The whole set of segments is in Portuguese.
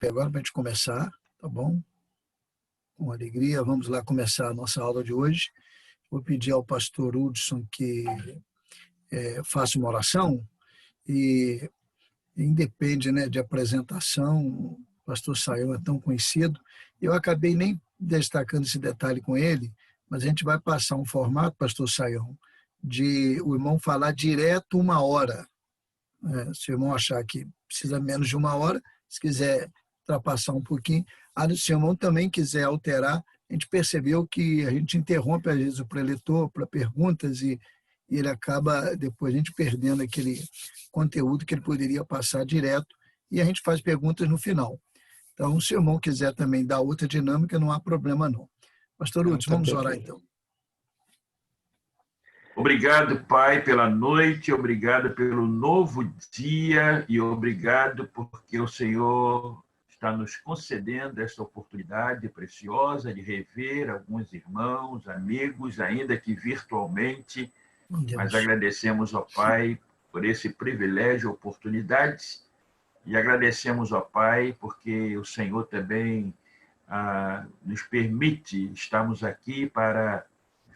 Agora para a gente começar, tá bom? Com alegria, vamos lá começar a nossa aula de hoje. Vou pedir ao pastor Hudson que faça uma oração e independe, né, de apresentação. O pastor Sayão é tão conhecido. Eu acabei nem destacando esse detalhe com ele, mas a gente vai passar um formato, pastor Sayão, de o irmão falar direto 1 hora. Se o irmão achar que precisa menos de 1 hora, se quiser ultrapassar um pouquinho. Se o irmão também quiser alterar, a gente percebeu que a gente interrompe, às vezes, o preletor para perguntas e ele acaba, depois, a gente perdendo aquele conteúdo que ele poderia passar direto e a gente faz perguntas no final. Então, se o irmão quiser também dar outra dinâmica, não há problema, não. Pastor Hudson, vamos orar, então. Obrigado, Pai, pela noite, obrigado pelo novo dia e obrigado porque o Senhor está nos concedendo essa oportunidade preciosa de rever alguns irmãos, amigos, ainda que virtualmente, mas agradecemos ao Pai por esse privilégio, oportunidades, e agradecemos ao Pai porque o Senhor também nos permite estarmos aqui para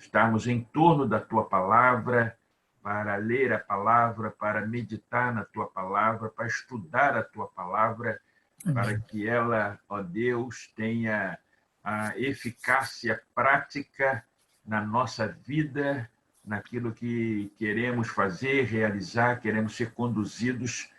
estarmos em torno da Tua Palavra, para ler a Palavra, para meditar na Tua Palavra, para estudar a Tua Palavra, para que ela, ó Deus, tenha a eficácia prática na nossa vida, naquilo que queremos fazer, realizar, queremos ser conduzidos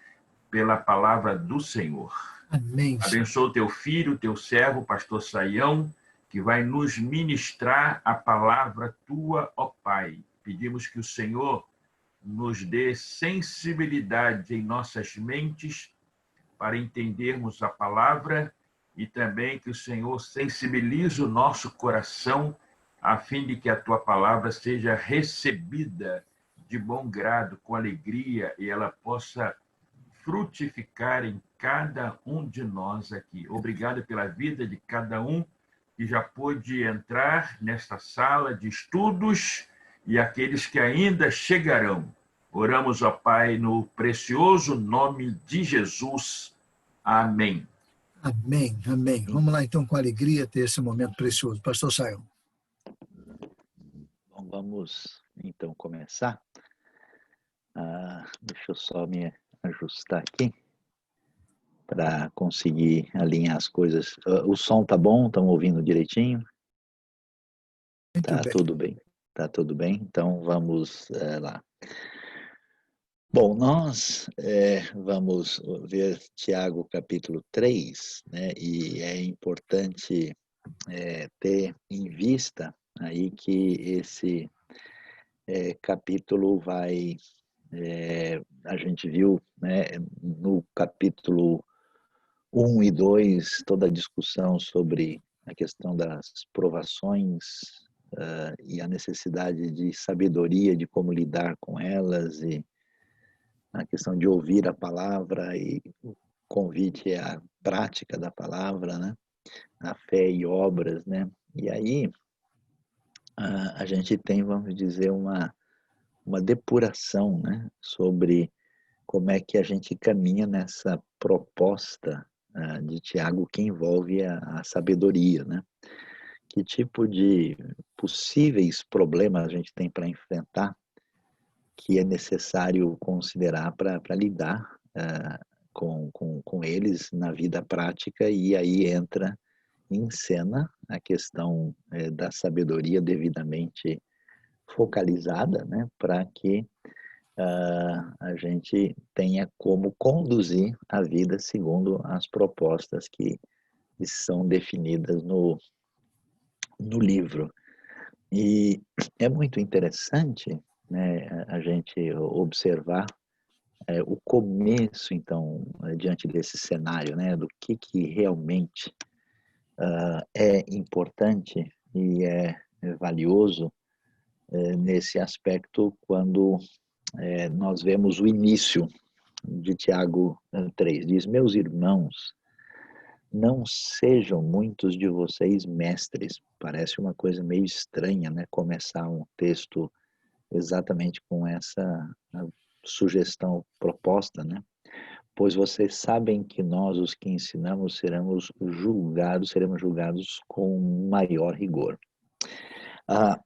pela Palavra do Senhor. Amém. Abençoa o Teu filho, o Teu servo, o pastor Sayão, que vai nos ministrar a palavra Tua, ó Pai. Pedimos que o Senhor nos dê sensibilidade em nossas mentes para entendermos a palavra e também que o Senhor sensibilize o nosso coração a fim de que a Tua palavra seja recebida de bom grado, com alegria, e ela possa frutificar em cada um de nós aqui. Obrigado pela vida de cada um que já pôde entrar nesta sala de estudos e aqueles que ainda chegarão. Oramos, ó Pai, no precioso nome de Jesus. Amém. Amém, amém. Vamos lá, então, com alegria, ter esse momento precioso. Pastor Sayão. Bom, vamos, então, começar. Deixa eu só me ajustar aqui para conseguir alinhar as coisas. O som tá bom? Estão ouvindo direitinho? Tudo bem. Tá tudo bem? Então vamos lá. Bom, nós vamos ver Tiago capítulo 3, né? E é importante ter em vista aí que esse capítulo vai... a gente viu, né, no capítulo 1 e 2, toda a discussão sobre a questão das provações e a necessidade de sabedoria, de como lidar com elas, e a questão de ouvir a palavra e o convite à prática da palavra, né? A fé e obras, né? E aí a gente tem, vamos dizer, uma depuração, né? Sobre como é que a gente caminha nessa proposta de Tiago que envolve a sabedoria, né? Que tipo de possíveis problemas a gente tem para enfrentar que é necessário considerar para lidar com eles na vida prática, e aí entra em cena a questão da sabedoria devidamente focalizada, né? Para que a gente tenha como conduzir a vida segundo as propostas que são definidas no livro. E é muito interessante, né, a gente observar o começo, então, diante desse cenário, né, do que realmente é importante e é valioso nesse aspecto quando nós vemos o início de Tiago 3. Diz: meus irmãos, não sejam muitos de vocês mestres. Parece uma coisa meio estranha, né? Começar um texto exatamente com essa sugestão proposta, né? pois vocês sabem que nós, os que ensinamos, seremos julgados com maior rigor. Ah,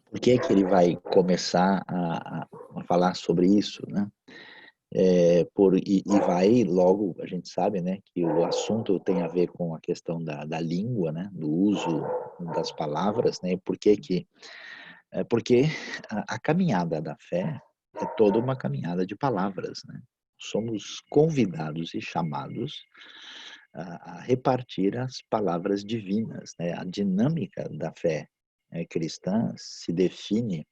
por que que ele vai começar a falar sobre isso, né? E vai logo, a gente sabe, né, que o assunto tem a ver com a questão da língua, né, do uso das palavras, né, porque a caminhada da fé é toda uma caminhada de palavras, né? Somos convidados e chamados a repartir as palavras divinas, né? A dinâmica da fé cristã se define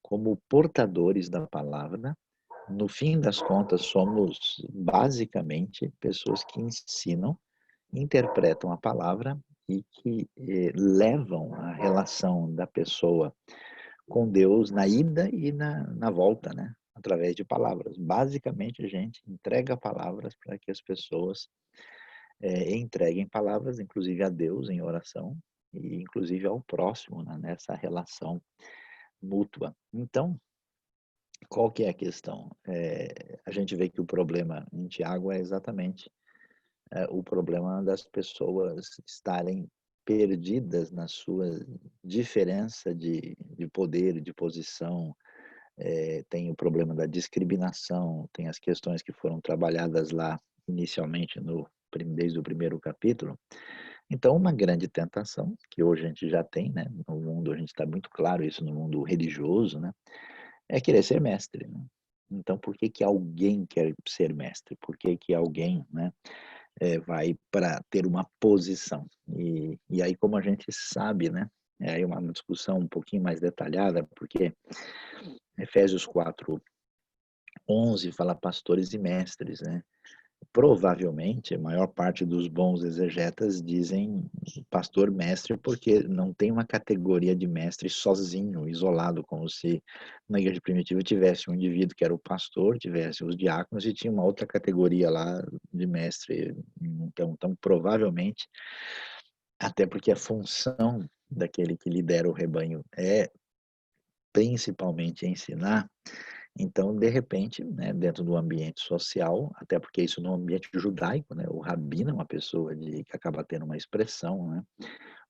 como portadores da palavra. No fim das contas, somos basicamente pessoas que ensinam, interpretam a palavra e que levam a relação da pessoa com Deus na ida e na volta, né? Através de palavras. Basicamente, a gente entrega palavras para que as pessoas entreguem palavras, inclusive a Deus em oração e inclusive ao próximo, né? Nessa relação mútua. Então, qual que é a questão? A gente vê que o problema em Tiago é exatamente o problema das pessoas estarem perdidas na sua diferença de poder, de posição. Tem o problema da discriminação, tem as questões que foram trabalhadas lá inicialmente desde o primeiro capítulo. Então, uma grande tentação, que hoje a gente já tem, né? No mundo, a gente está muito claro isso no mundo religioso, né? É querer ser mestre, né? Então, por que que alguém quer ser mestre? Por que que alguém, né, vai para ter uma posição? E aí, como a gente sabe, né, é aí uma discussão um pouquinho mais detalhada, porque Efésios 4:11 fala pastores e mestres, né? Provavelmente, a maior parte dos bons exegetas dizem pastor mestre, porque não tem uma categoria de mestre sozinho, isolado, como se na igreja primitiva tivesse um indivíduo que era o pastor, tivesse os diáconos e tinha uma outra categoria lá de mestre. Então provavelmente, até porque a função daquele que lidera o rebanho é principalmente ensinar, então, de repente, né, dentro do ambiente social, até porque isso no ambiente judaico, né, o rabino é uma pessoa que acaba tendo uma expressão, né?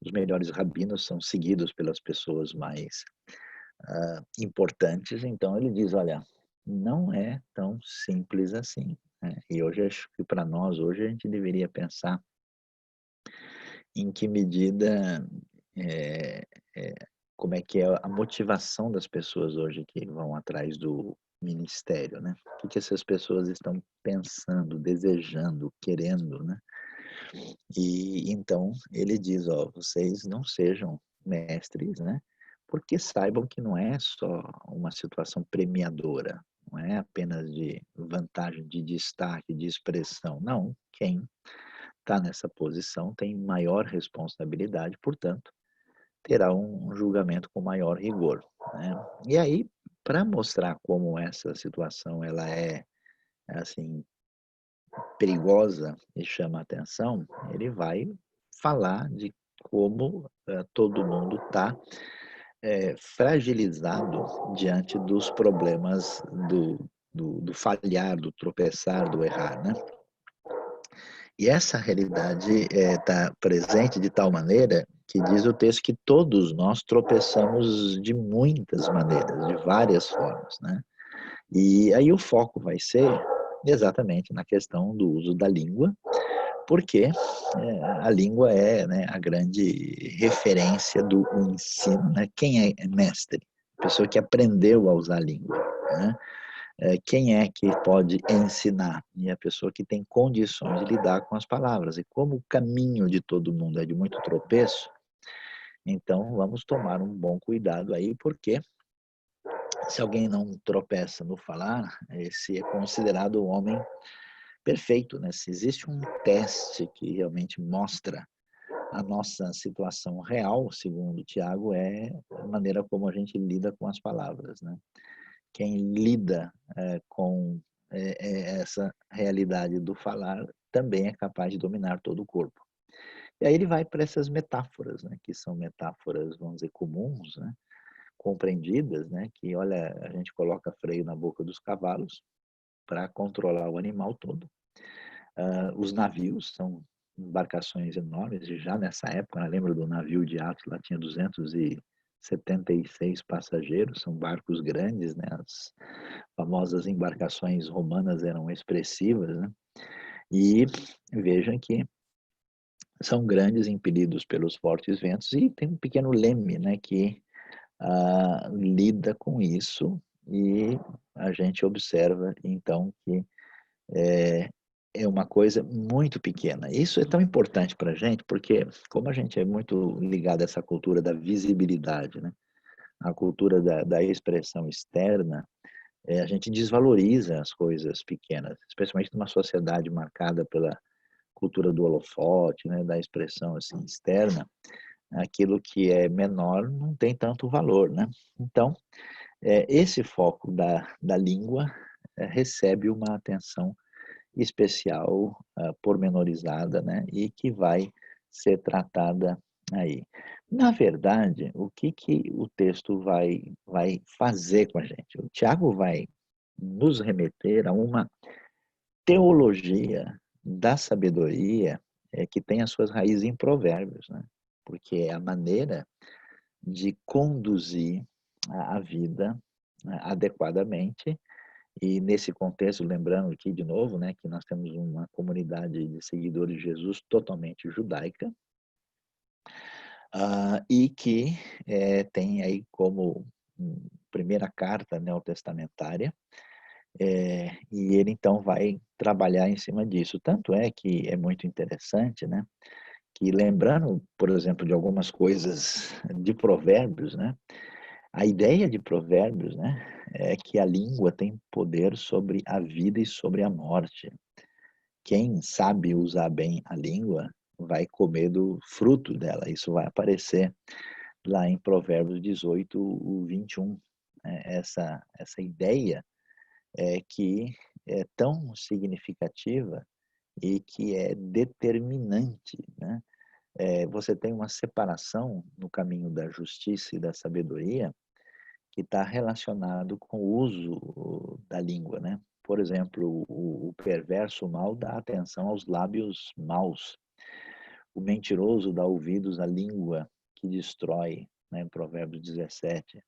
Os melhores rabinos são seguidos pelas pessoas mais importantes. Então, ele diz, olha, não é tão simples assim, né? E hoje, acho que para nós, hoje a gente deveria pensar em que medida, é, é, como é que é a motivação das pessoas hoje que vão atrás do ministério, né? O que essas pessoas estão pensando, desejando, querendo, né? E então ele diz, ó, vocês não sejam mestres, né? Porque saibam que não é só uma situação premiadora, não é apenas de vantagem, de destaque, de expressão. Não, quem está nessa posição tem maior responsabilidade, portanto, terá um julgamento com maior rigor, né? E aí, para mostrar como essa situação ela é assim perigosa e chama a atenção, ele vai falar de como todo mundo está fragilizado diante dos problemas do falhar, do tropeçar, do errar, né? E essa realidade está presente de tal maneira que diz o texto que todos nós tropeçamos de muitas maneiras, de várias formas, né? E aí o foco vai ser exatamente na questão do uso da língua, porque a língua é, né, a grande referência do ensino, né? Quem é mestre? A pessoa que aprendeu a usar a língua, né? Quem é que pode ensinar? E a pessoa que tem condições de lidar com as palavras. E como o caminho de todo mundo é de muito tropeço, então vamos tomar um bom cuidado aí, porque se alguém não tropeça no falar, esse é considerado o homem perfeito, né? Se existe um teste que realmente mostra a nossa situação real, segundo Tiago, é a maneira como a gente lida com as palavras, né? Quem lida com essa realidade do falar também é capaz de dominar todo o corpo. E aí ele vai para essas metáforas, né, que são metáforas, vamos dizer, comuns, né, compreendidas, né, que, olha, a gente coloca freio na boca dos cavalos para controlar o animal todo. Os navios são embarcações enormes, e já nessa época, eu lembro do navio de Atos, lá tinha 276 passageiros, são barcos grandes, né? As famosas embarcações romanas eram expressivas, né? E vejam que são grandes, impelidos pelos fortes ventos, e tem um pequeno leme, né, que lida com isso, e a gente observa, então, que é uma coisa muito pequena. Isso é tão importante para a gente, porque como a gente é muito ligado a essa cultura da visibilidade, né, a cultura da expressão externa, a gente desvaloriza as coisas pequenas, especialmente numa sociedade marcada pela cultura do holofote, né, da expressão assim externa. Aquilo que é menor não tem tanto valor, né? Então, esse foco da língua recebe uma atenção especial, pormenorizada, né? E que vai ser tratada aí. Na verdade, o que o texto vai fazer com a gente? O Tiago vai nos remeter a uma teologia da sabedoria que tem as suas raízes em Provérbios, né? Porque é a maneira de conduzir a vida, né, adequadamente. E nesse contexto, lembrando aqui de novo, né, que nós temos uma comunidade de seguidores de Jesus totalmente judaica, e que tem aí como primeira carta neotestamentária, e ele então vai trabalhar em cima disso. Tanto é que é muito interessante, né, que lembrando, por exemplo, de algumas coisas de Provérbios, né, a ideia de Provérbios, né, é que a língua tem poder sobre a vida e sobre a morte. Quem sabe usar bem a língua vai comer do fruto dela. Isso vai aparecer lá em Provérbios 18, o 21. Essa ideia que é tão significativa e que é determinante, né? Você tem uma separação no caminho da justiça e da sabedoria que está relacionado com o uso da língua, né? Por exemplo, o perverso mal dá atenção aos lábios maus. O mentiroso dá ouvidos à língua que destrói, né? Em Provérbios 17.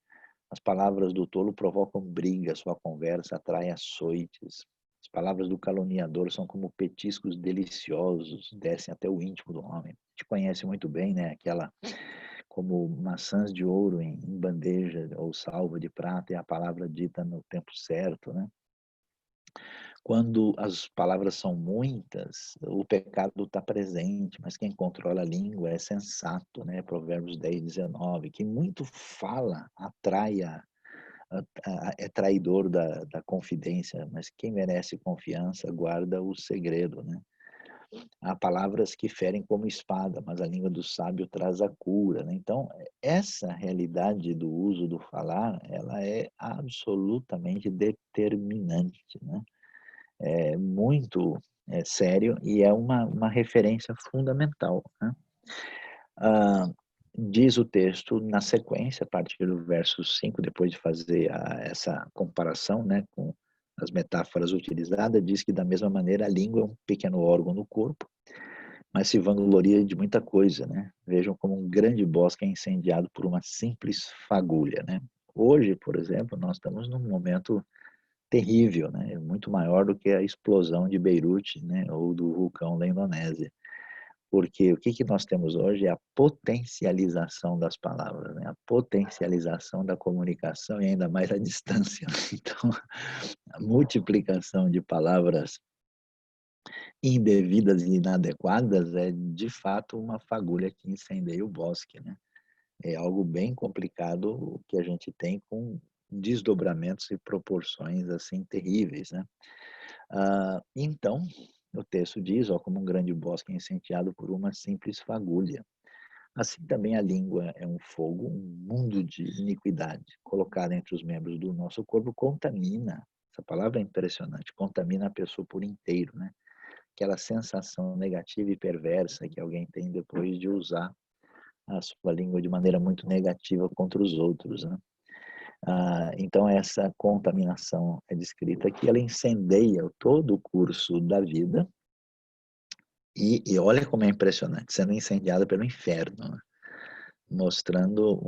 As palavras do tolo provocam briga, sua conversa atrai açoites. As palavras do caluniador são como petiscos deliciosos, descem até o íntimo do homem. A gente conhece muito bem, né? Aquela como maçãs de ouro em bandeja ou salva de prata, e a palavra dita no tempo certo, né? Quando as palavras são muitas, o pecado está presente, mas quem controla a língua é sensato, né? Provérbios 10, 19. Quem muito fala é traidor da confidência, mas quem merece confiança guarda o segredo, né? Há palavras que ferem como espada, mas a língua do sábio traz a cura, né? Então, essa realidade do uso do falar, ela é absolutamente determinante, né? É muito sério e é uma referência fundamental, né? Diz o texto na sequência, a partir do verso 5, depois de fazer essa comparação, né, com as metáforas utilizadas, diz que da mesma maneira a língua é um pequeno órgão no corpo, mas se vangloria de muita coisa, né? Vejam como um grande bosque é incendiado por uma simples fagulha, né? Hoje, por exemplo, nós estamos num momento terrível, né? Muito maior do que a explosão de Beirute, né? Ou do vulcão da Indonésia. Porque o que nós temos hoje é a potencialização das palavras, né? A potencialização da comunicação e ainda mais a distância. Então, a multiplicação de palavras indevidas e inadequadas é, de fato, uma fagulha que incendeia o bosque, né? É algo bem complicado que a gente tem com desdobramentos e proporções assim terríveis, né? Então, o texto diz, ó, como um grande bosque incendiado por uma simples fagulha. Assim também a língua é um fogo, um mundo de iniquidade, colocada entre os membros do nosso corpo, contamina. Essa palavra é impressionante, contamina a pessoa por inteiro, né? Aquela sensação negativa e perversa que alguém tem depois de usar a sua língua de maneira muito negativa contra os outros, né? Então, essa contaminação é descrita aqui, ela incendeia todo o curso da vida, e olha como é impressionante, sendo incendiada pelo inferno, né? Mostrando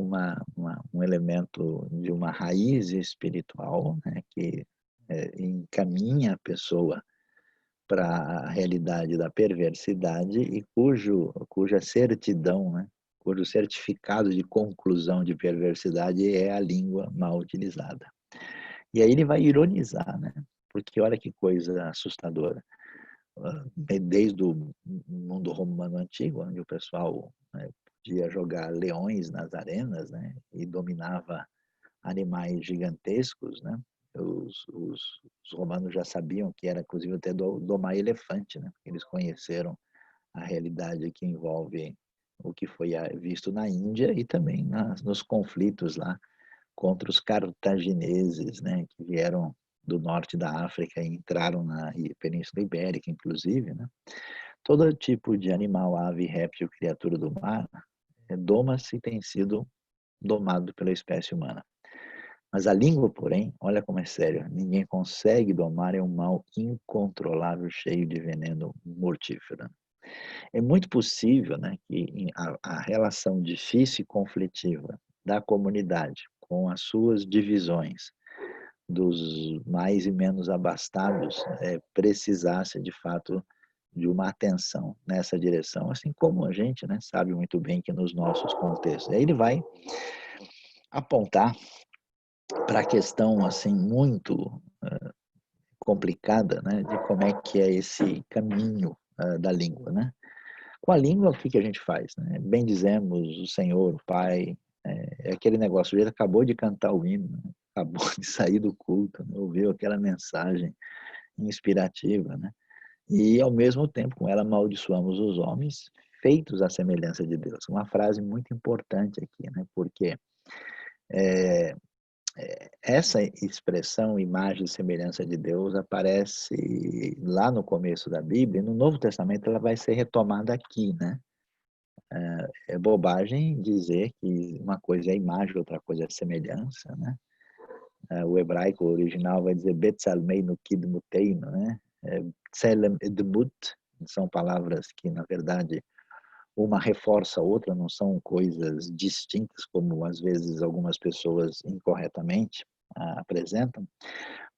um elemento de uma raiz espiritual, né, que encaminha a pessoa para a realidade da perversidade e cuja certidão, né, cujo certificado de conclusão de perversidade é a língua mal utilizada. E aí ele vai ironizar, né? Porque olha que coisa assustadora. Desde o mundo romano antigo, onde o pessoal, né, podia jogar leões nas arenas, né, e dominava animais gigantescos, né? Os romanos já sabiam que era, inclusive, até domar elefante, né? Eles conheceram a realidade que envolve o que foi visto na Índia e também nos conflitos lá contra os cartagineses, né? Que vieram do norte da África e entraram na Península Ibérica, inclusive, né? Todo tipo de animal, ave, réptil, criatura do mar, doma-se e tem sido domado pela espécie humana. Mas a língua, porém, olha como é sério, ninguém consegue domar, é um mal incontrolável, cheio de veneno mortífero. É muito possível, né, que a relação difícil e conflitiva da comunidade com as suas divisões dos mais e menos abastados precisasse, de fato, de uma atenção nessa direção, assim como a gente, né, sabe muito bem que nos nossos contextos. Aí ele vai apontar para a questão assim muito complicada, né, de como é que é esse caminho da língua, né? Com a língua, o que a gente faz, né? Bendizemos o Senhor, o Pai, é aquele negócio, ele acabou de cantar o hino, né? Acabou de sair do culto, né? Ouviu aquela mensagem inspirativa, né? E, ao mesmo tempo, com ela amaldiçoamos os homens, feitos à semelhança de Deus. Uma frase muito importante aqui, né? Porque essa expressão, imagem e semelhança de Deus, aparece lá no começo da Bíblia, e no Novo Testamento ela vai ser retomada aqui, né? É bobagem dizer que uma coisa é imagem, outra coisa é semelhança, né? O hebraico original vai dizer Betsalmeinu Kidmuteinu, né? Tselem Edmut, são palavras que, na verdade, uma reforça a outra, não são coisas distintas, como às vezes algumas pessoas incorretamente apresentam,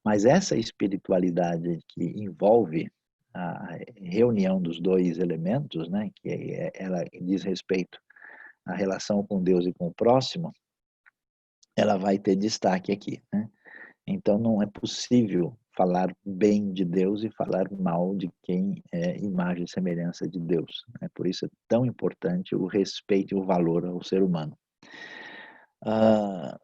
mas essa espiritualidade que envolve a reunião dos dois elementos, né, que ela diz respeito à relação com Deus e com o próximo, ela vai ter destaque aqui, né? Então não é possível falar bem de Deus e falar mal de quem é imagem e semelhança de Deus, né? Por isso é tão importante o respeito e o valor ao ser humano.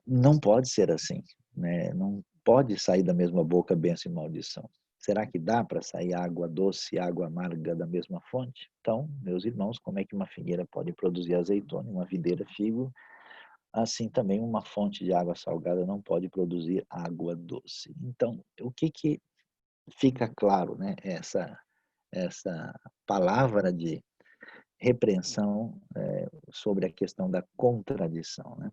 Não pode ser assim, né? Não pode sair da mesma boca bênção e maldição. Será que dá para sair água doce e água amarga da mesma fonte? Então, meus irmãos, como é que uma figueira pode produzir azeitona, uma videira figo? Assim também uma fonte de água salgada não pode produzir água doce. Então, o que fica claro, né? Essa palavra de repreensão sobre a questão da contradição, né?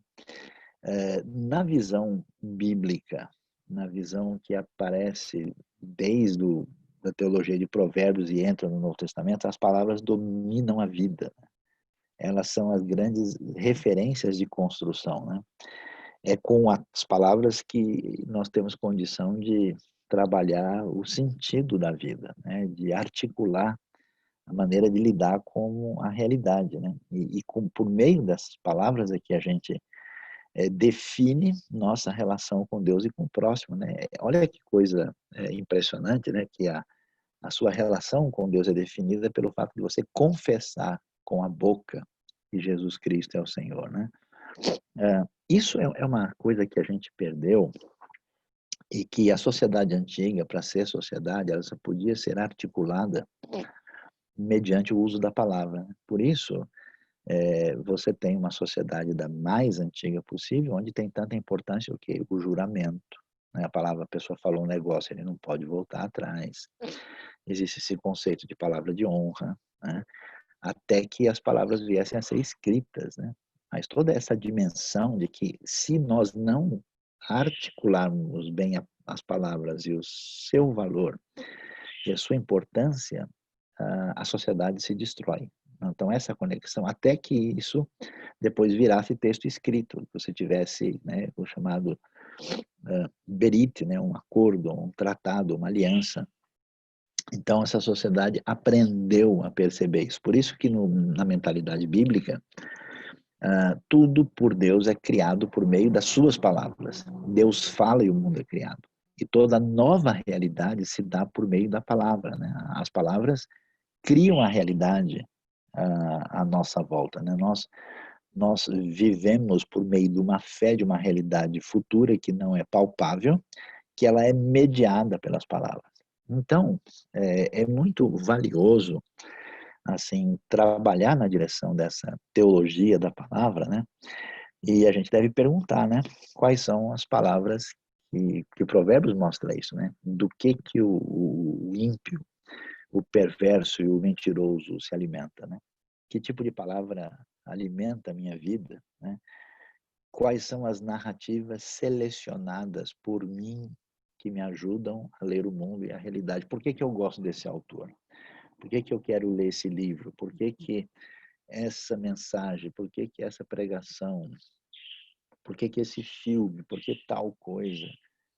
Na visão bíblica, na visão que aparece desde da teologia de Provérbios e entra no Novo Testamento, as palavras dominam a vida. Elas são as grandes referências de construção, né? É com as palavras que nós temos condição de trabalhar o sentido da vida, né? De articular a maneira de lidar com a realidade, né? Por meio dessas palavras é que a gente define nossa relação com Deus e com o próximo, né? Olha que coisa impressionante, né? Que a sua relação com Deus é definida pelo fato de você confessar com a boca que Jesus Cristo é o Senhor, né? Isso é uma coisa que a gente perdeu e que a sociedade antiga, para ser sociedade, ela só podia ser articulada mediante o uso da palavra, né? Por isso, você tem uma sociedade da mais antiga possível, onde tem tanta importância o quê? O juramento, né? A palavra, a pessoa falou um negócio, ele não pode voltar atrás. Existe esse conceito de palavra de honra, né? Até que as palavras viessem a ser escritas, né? Mas toda essa dimensão de que se nós não articularmos bem as palavras e o seu valor e a sua importância, a sociedade se destrói. Então, essa conexão, até que isso depois virasse texto escrito, que você tivesse, né, o chamado berite, né, um acordo, um tratado, uma aliança. Então, essa sociedade aprendeu a perceber isso. Por isso que na mentalidade bíblica, tudo por Deus é criado por meio das suas palavras. Deus fala e o mundo é criado. E toda nova realidade se dá por meio da palavra, né? As palavras criam a realidade à nossa volta, né? Nós vivemos por meio de uma fé, de uma realidade futura que não é palpável, que ela é mediada pelas palavras. Então, é muito valioso assim trabalhar na direção dessa teologia da palavra, né? E a gente deve perguntar, né? Quais são as palavras que o Provérbios mostra isso, né? Do que o ímpio, o perverso e o mentiroso se alimenta, né? Que tipo de palavra alimenta a minha vida, né? Quais são as narrativas selecionadas por mim que me ajudam a ler o mundo e a realidade? Por que eu gosto desse autor? Por que eu quero ler esse livro? Por que essa mensagem? Por que essa pregação? Por que esse filme? Por que tal coisa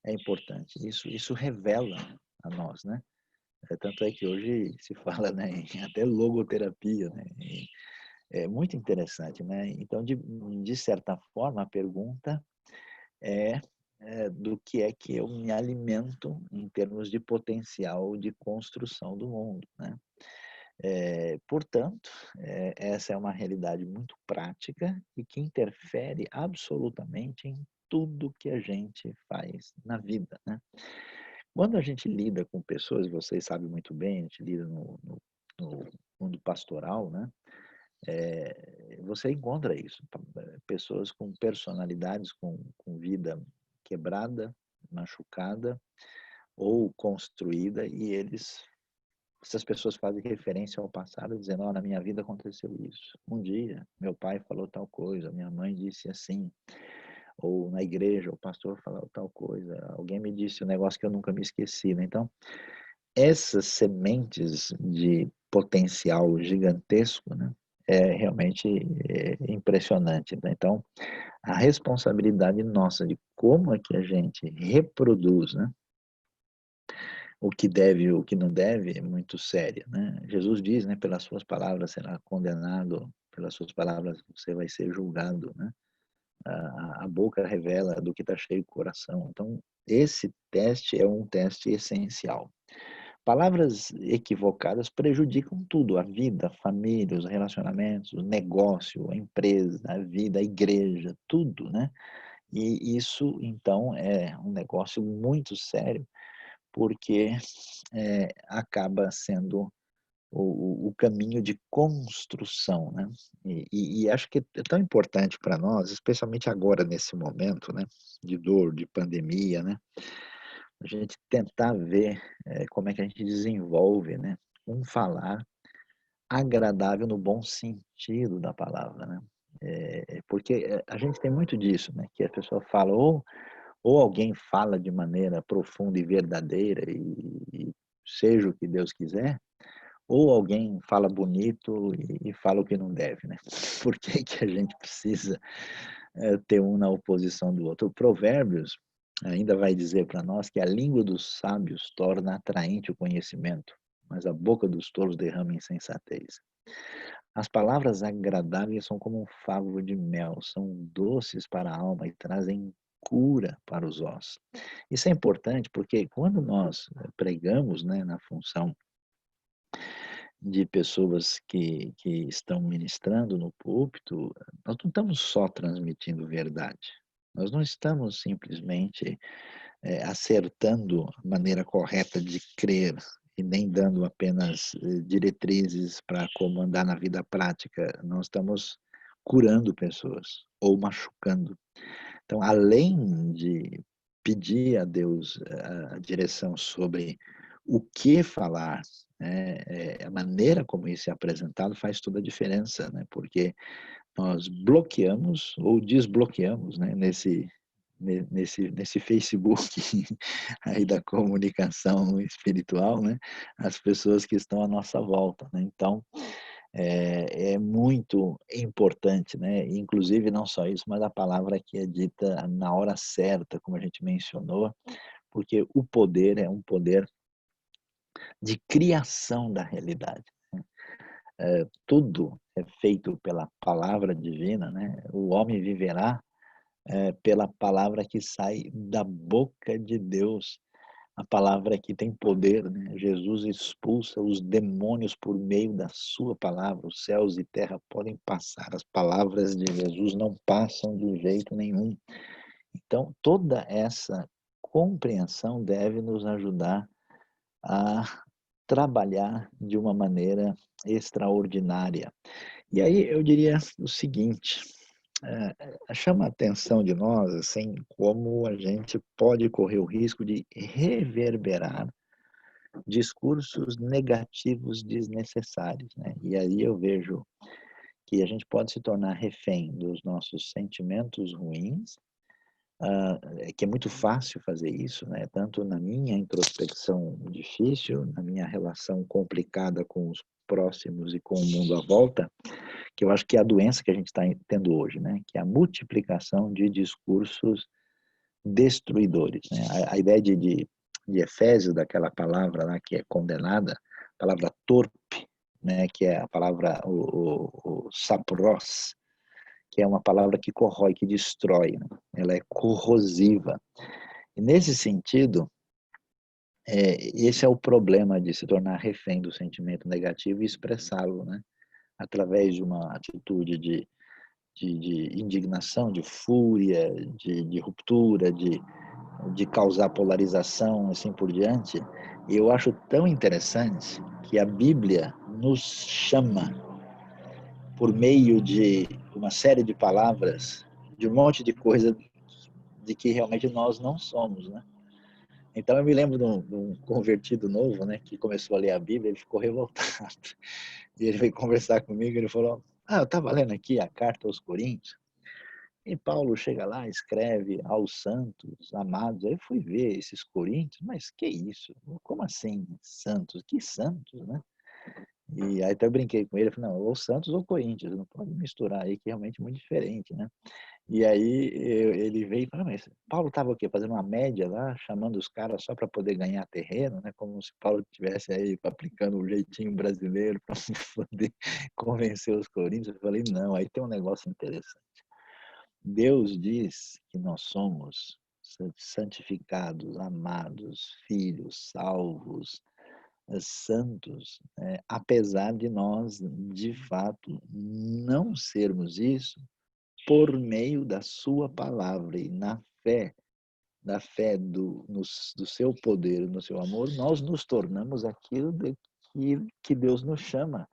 é importante? Isso revela a nós, né? Tanto é que hoje se fala, né, em até logoterapia, né? É muito interessante, né? Então, de certa forma, a pergunta é, do que é que eu me alimento em termos de potencial de construção do mundo, né? Portanto, essa é uma realidade muito prática e que interfere absolutamente em tudo que a gente faz na vida, né? Quando a gente lida com pessoas, vocês sabem muito bem, a gente lida no mundo pastoral, né? Você encontra isso, pessoas com personalidades, com vida quebrada, machucada ou construída, e essas pessoas fazem referência ao passado, dizendo, na minha vida aconteceu isso. Um dia, meu pai falou tal coisa, minha mãe disse assim, ou na igreja, o pastor falou tal coisa, alguém me disse um negócio que eu nunca me esqueci, né? Então, essas sementes de potencial gigantesco, né? É realmente impressionante, né? Então, a responsabilidade nossa de como é que a gente reproduz, né? O que deve e o que não deve é muito séria, né? Jesus diz, né? Pelas suas palavras será condenado, pelas suas palavras você vai ser julgado, né? A boca revela do que está cheio o coração. Então, esse teste é um teste essencial. Palavras equivocadas prejudicam tudo, a vida, a família, os relacionamentos, o negócio, a empresa, a vida, a igreja, tudo, né? E isso, então, é um negócio muito sério, porque acaba sendo o caminho de construção, né? E acho que é tão importante para nós, especialmente agora nesse momento, né? De dor, de pandemia, né? A gente tentar ver como é que a gente desenvolve, né? Um falar agradável no bom sentido da palavra, né? Porque a gente tem muito disso, né? Que a pessoa fala, ou alguém fala de maneira profunda e verdadeira e seja o que Deus quiser, ou alguém fala bonito e fala o que não deve, né? Por que a gente precisa ter um na oposição do outro? O Provérbios ainda vai dizer para nós que a língua dos sábios torna atraente o conhecimento, mas a boca dos tolos derrama insensatez. As palavras agradáveis são como um favo de mel, são doces para a alma e trazem cura para os ossos. Isso é importante porque quando nós pregamos, né, na função de pessoas que estão ministrando no púlpito, nós não estamos só transmitindo verdade. Nós não estamos simplesmente acertando a maneira correta de crer e nem dando apenas diretrizes para como andar na vida prática. Nós estamos curando pessoas ou machucando. Então, além de pedir a Deus a direção sobre o que falar, né, a maneira como isso é apresentado faz toda a diferença, né? Porque nós bloqueamos ou desbloqueamos, né, nesse Facebook aí da comunicação espiritual, né? As pessoas que estão à nossa volta, né? Então, é muito importante, né? Inclusive, não só isso, mas a palavra que é dita na hora certa, como a gente mencionou, porque o poder é um poder de criação da realidade. Tudo é feito pela palavra divina, né? O homem viverá pela palavra que sai da boca de Deus. A palavra que tem poder, né? Jesus expulsa os demônios por meio da sua palavra. Os céus e terra podem passar, as palavras de Jesus não passam de jeito nenhum. Então, toda essa compreensão deve nos ajudar a trabalhar de uma maneira extraordinária. E aí eu diria o seguinte, chama a atenção de nós, assim, como a gente pode correr o risco de reverberar discursos negativos desnecessários, né? E aí eu vejo que a gente pode se tornar refém dos nossos sentimentos ruins, que é muito fácil fazer isso, né? Tanto na minha introspecção difícil, na minha relação complicada com os próximos e com o mundo à volta, que eu acho que é a doença que a gente está tendo hoje, né? Que é a multiplicação de discursos destruidores, né? A ideia de Efésios, daquela palavra lá que é condenada, a palavra torpe, né? Que é a palavra, o sapros, que é uma palavra que corrói, que destrói, né? Ela é corrosiva. E nesse sentido, esse é o problema de se tornar refém do sentimento negativo e expressá-lo, né? Através de uma atitude de indignação, de fúria, de ruptura, de causar polarização, assim por diante. E eu acho tão interessante que a Bíblia nos chama, por meio de uma série de palavras, de um monte de coisa de que realmente nós não somos, né? Então eu me lembro de um convertido novo, né, que começou a ler a Bíblia, ele ficou revoltado. E ele veio conversar comigo, ele falou: eu estava lendo aqui a carta aos Coríntios, e Paulo chega lá, escreve aos santos, amados. Aí eu fui ver esses Coríntios, mas que isso? Como assim santos? Que santos, né? E aí até eu brinquei com ele, falei, não, ou Santos ou Corinthians, não pode misturar aí, que é realmente muito diferente, né? E aí ele veio e falou, mas Paulo estava o quê? Fazendo uma média lá, chamando os caras só para poder ganhar terreno, né? Como se Paulo estivesse aí aplicando o jeitinho brasileiro para poder convencer os coríntios. Eu falei, não, aí tem um negócio interessante. Deus diz que nós somos santificados, amados, filhos, salvos, santos, apesar de nós, de fato, não sermos isso por meio da sua palavra e na fé, do seu poder, no seu amor, nós nos tornamos aquilo que Deus nos chama,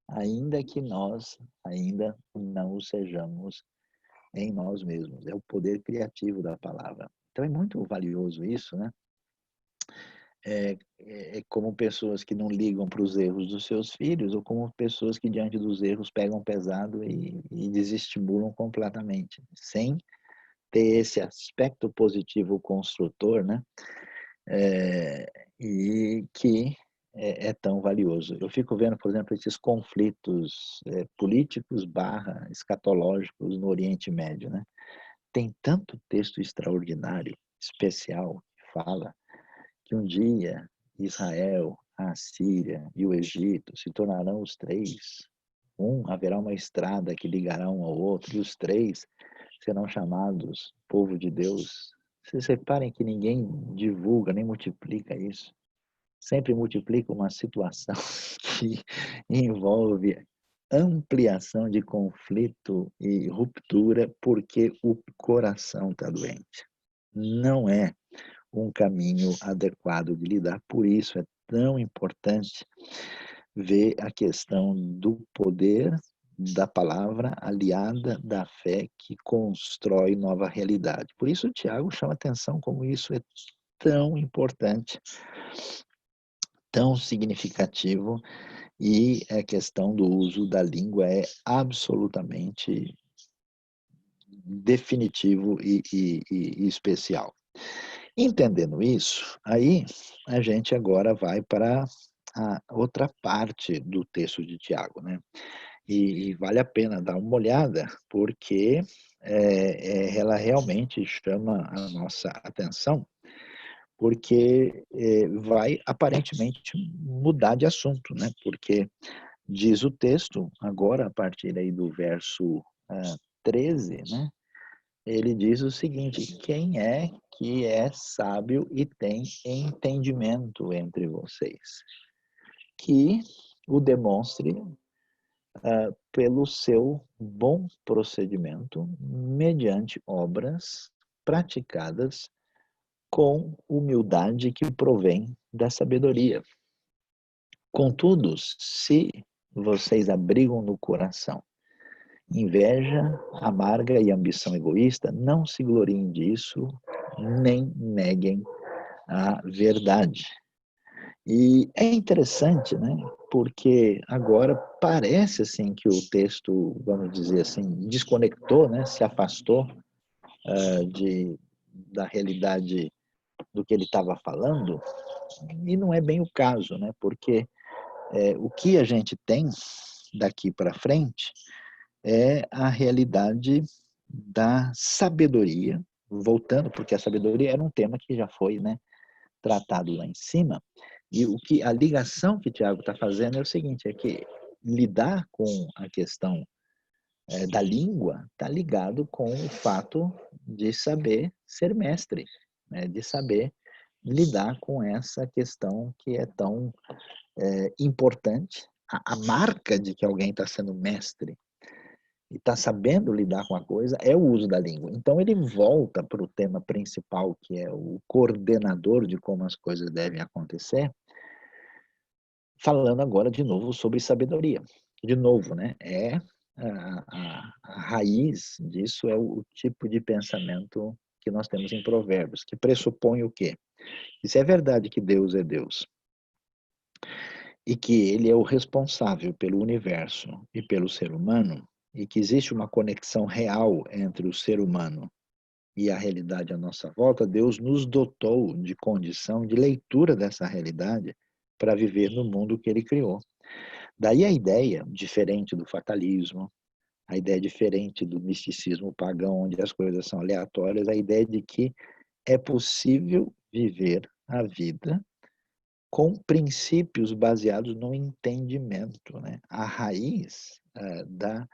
ainda que nós ainda não o sejamos em nós mesmos. É o poder criativo da palavra. Então é muito valioso isso, né? É como pessoas que não ligam para os erros dos seus filhos, ou como pessoas que diante dos erros pegam pesado e desestimulam completamente, sem ter esse aspecto positivo construtor, né? E que é tão valioso. Eu fico vendo, por exemplo, esses conflitos políticos / escatológicos no Oriente Médio, né? Tem tanto texto extraordinário, especial, que fala que um dia Israel, a Síria e o Egito se tornarão os três. Haverá uma estrada que ligará um ao outro, e os três serão chamados povo de Deus. Vocês reparem que ninguém divulga nem multiplica isso. Sempre multiplica uma situação que envolve ampliação de conflito e ruptura porque o coração está doente. Não é um caminho adequado de lidar. Por isso é tão importante ver a questão do poder da palavra aliada da fé que constrói nova realidade. Por isso o Tiago chama atenção como isso é tão importante, tão significativo, e a questão do uso da língua é absolutamente definitivo e especial. Entendendo isso, aí a gente agora vai para a outra parte do texto de Tiago, né? E vale a pena dar uma olhada, porque ela realmente chama a nossa atenção, porque vai aparentemente mudar de assunto, né? Porque diz o texto, agora a partir aí do verso 13, né? Ele diz o seguinte: quem é que é sábio e tem entendimento entre vocês? Que o demonstre pelo seu bom procedimento, mediante obras praticadas com humildade que provém da sabedoria. Contudo, se vocês abrigam no coração inveja amarga e ambição egoísta, não se gloriem disso, nem neguem a verdade. E é interessante, né? Porque agora parece assim que o texto, vamos dizer assim, desconectou, né? Se afastou da realidade do que ele estava falando, e não é bem o caso, né? Porque o que a gente tem daqui para frente é a realidade da sabedoria, voltando, porque a sabedoria era um tema que já foi, né, tratado lá em cima, e a ligação que Tiago está fazendo é o seguinte, é que lidar com a questão da língua está ligado com o fato de saber ser mestre, né, de saber lidar com essa questão que é tão importante, a marca de que alguém está sendo mestre e está sabendo lidar com a coisa é o uso da língua. Então ele volta para o tema principal, que é o coordenador de como as coisas devem acontecer, falando agora de novo sobre sabedoria. De novo, né? A raiz disso é o tipo de pensamento que nós temos em Provérbios, que pressupõe o quê? Que se é verdade que Deus é Deus, e que ele é o responsável pelo universo e pelo ser humano, e que existe uma conexão real entre o ser humano e a realidade à nossa volta, Deus nos dotou de condição de leitura dessa realidade para viver no mundo que ele criou. Daí a ideia, diferente do fatalismo, a ideia diferente do misticismo pagão, onde as coisas são aleatórias, a ideia de que é possível viver a vida com princípios baseados no entendimento, né? A raiz da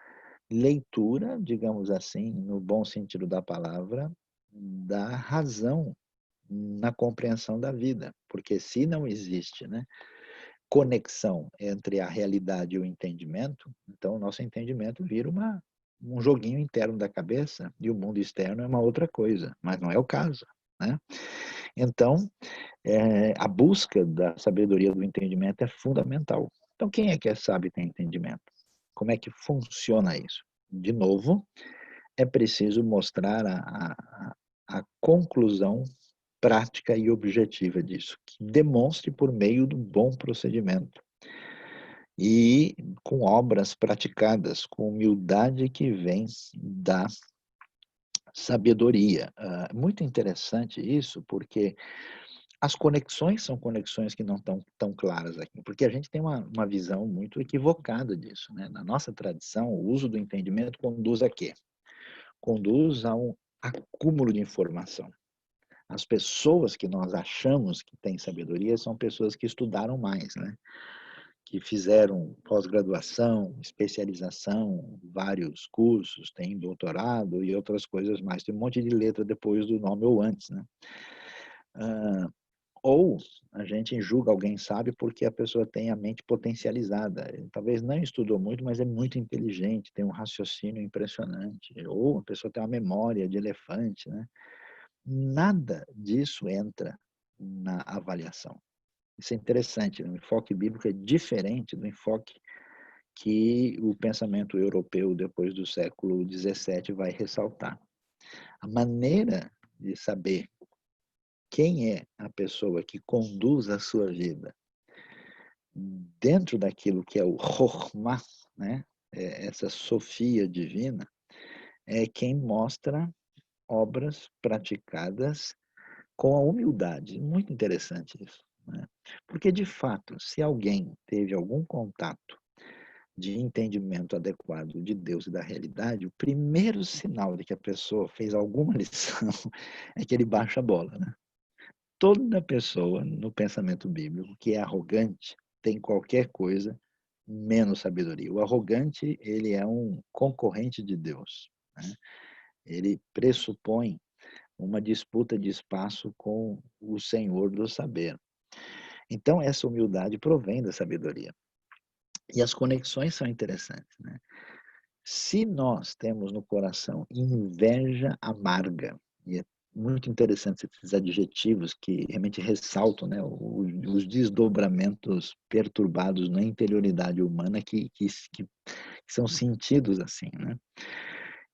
leitura, digamos assim, no bom sentido da palavra, da razão na compreensão da vida. Porque se não existe, né, conexão entre a realidade e o entendimento, então o nosso entendimento vira um joguinho interno da cabeça e o mundo externo é uma outra coisa, mas não é o caso, né? Então, a busca da sabedoria do entendimento é fundamental. Então, quem é que é sábio e tem entendimento? Como é que funciona isso? De novo, é preciso mostrar a conclusão prática e objetiva disso, que demonstre por meio do bom procedimento e com obras praticadas, com humildade que vem da sabedoria. Muito interessante isso, porque as conexões são conexões que não estão tão claras aqui, porque a gente tem uma visão muito equivocada disso, né? Na nossa tradição, o uso do entendimento conduz a quê? Conduz a um acúmulo de informação. As pessoas que nós achamos que têm sabedoria são pessoas que estudaram mais, né? Que fizeram pós-graduação, especialização, vários cursos, têm doutorado e outras coisas mais. Tem um monte de letra depois do nome ou antes, né? Ou a gente julga alguém sábio porque a pessoa tem a mente potencializada. Ele talvez não estudou muito, mas é muito inteligente, tem um raciocínio impressionante. Ou a pessoa tem uma memória de elefante, né? Nada disso entra na avaliação. Isso é interessante. O enfoque bíblico é diferente do enfoque que o pensamento europeu, depois do século XVII, vai ressaltar. A maneira de saber quem é a pessoa que conduz a sua vida dentro daquilo que é o Chokhmah, né? Essa sofia divina, é quem mostra obras praticadas com a humildade. Muito interessante isso, né? Porque, de fato, se alguém teve algum contato de entendimento adequado de Deus e da realidade, o primeiro sinal de que a pessoa fez alguma lição é que ele baixa a bola, né? Toda pessoa, no pensamento bíblico, que é arrogante, tem qualquer coisa menos sabedoria. O arrogante, ele é um concorrente de Deus, né? Ele pressupõe uma disputa de espaço com o Senhor do saber. Então, essa humildade provém da sabedoria. E as conexões são interessantes, né? Se nós temos no coração inveja amarga, e é muito interessante esses adjetivos que realmente ressaltam, né, os desdobramentos perturbados na interioridade humana que são sentidos assim, né?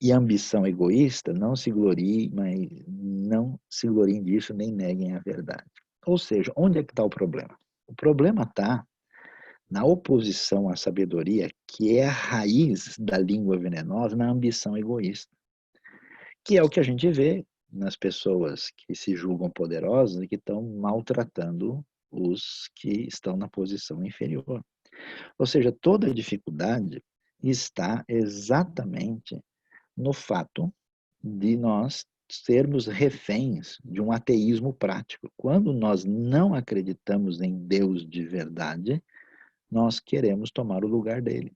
E a ambição egoísta, não se gloriem, mas não se gloriem disso nem neguem a verdade. Ou seja, onde é que está o problema? O problema está na oposição à sabedoria, que é a raiz da língua venenosa, na ambição egoísta, que é o que a gente vê nas pessoas que se julgam poderosas e que estão maltratando os que estão na posição inferior. Ou seja, toda a dificuldade está exatamente no fato de nós sermos reféns de um ateísmo prático. Quando nós não acreditamos em Deus de verdade, nós queremos tomar o lugar dele.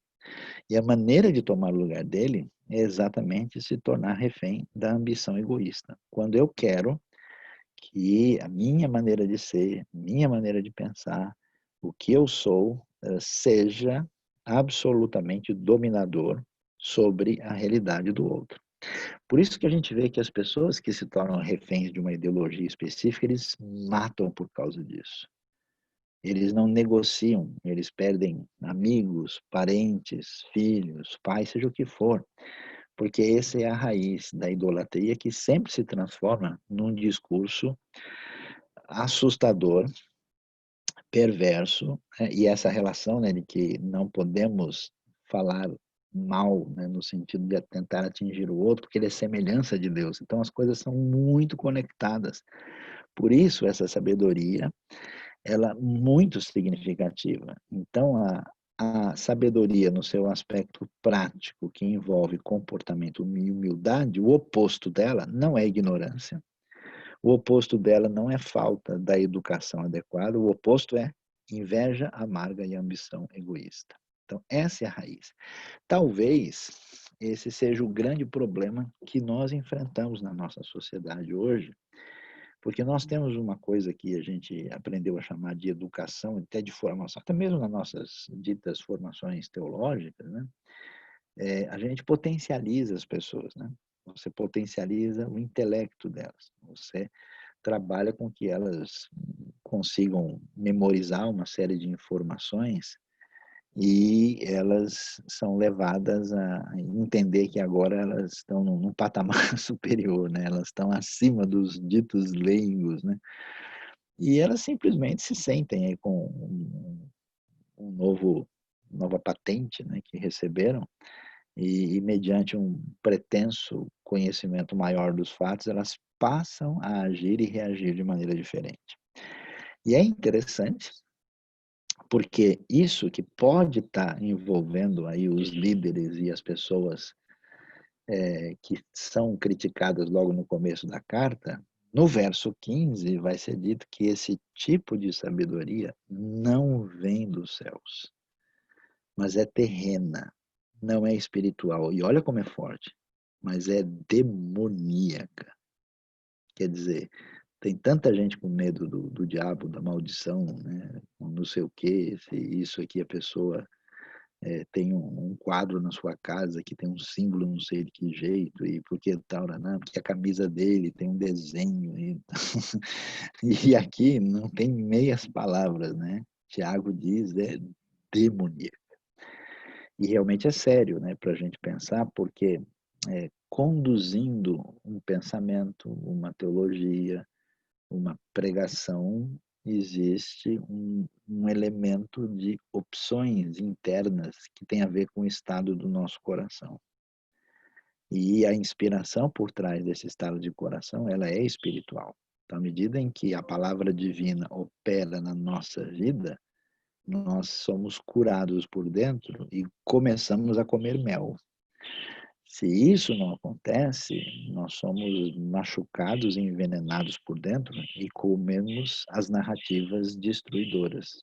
E a maneira de tomar o lugar dele é exatamente se tornar refém da ambição egoísta. Quando eu quero que a minha maneira de ser, minha maneira de pensar, o que eu sou, seja absolutamente dominador sobre a realidade do outro. Por isso que a gente vê que as pessoas que se tornam reféns de uma ideologia específica, eles matam por causa disso. Eles não negociam, eles perdem amigos, parentes, filhos, pais, seja o que for, porque essa é a raiz da idolatria que sempre se transforma num discurso assustador, perverso, né? E essa relação, né, de que não podemos falar mal, né, no sentido de tentar atingir o outro, porque ele é semelhança de Deus. Então as coisas são muito conectadas. Por isso essa sabedoria ela é muito significativa. Então, a sabedoria no seu aspecto prático, que envolve comportamento e humildade, o oposto dela não é ignorância, o oposto dela não é falta da educação adequada, o oposto é inveja amarga e ambição egoísta. Então, essa é a raiz. Talvez esse seja o grande problema que nós enfrentamos na nossa sociedade hoje, porque nós temos uma coisa que a gente aprendeu a chamar de educação, até de formação, até mesmo nas nossas ditas formações teológicas, né? A gente potencializa as pessoas, né? Você potencializa o intelecto delas. Você trabalha com que elas consigam memorizar uma série de informações e elas são levadas a entender que agora elas estão num patamar superior, né? Elas estão acima dos ditos leigos, né? E elas simplesmente se sentem aí com nova patente, né, que receberam e mediante um pretenso conhecimento maior dos fatos, elas passam a agir e reagir de maneira diferente. E é interessante porque isso que pode estar envolvendo aí os líderes e as pessoas que são criticadas logo no começo da carta, no verso 15 vai ser dito que esse tipo de sabedoria não vem dos céus, mas é terrena, não é espiritual. E olha como é forte, mas é demoníaca. Quer dizer, tem tanta gente com medo do diabo, da maldição, né? Não sei o quê, se isso aqui a pessoa tem um quadro na sua casa que tem um símbolo, não sei de que jeito, e porque tal, não, porque a camisa dele tem um desenho. E aqui não tem meias palavras, né? Tiago diz, é demoníaco. E realmente é sério, né, para a gente pensar, porque conduzindo um pensamento, uma teologia, uma pregação, existe um elemento de opções internas que tem a ver com o estado do nosso coração. E a inspiração por trás desse estado de coração, ela é espiritual. Então, à medida em que a palavra divina opera na nossa vida, nós somos curados por dentro e começamos a comer mel. Se isso não acontece, nós somos machucados e envenenados por dentro e comemos as narrativas destruidoras.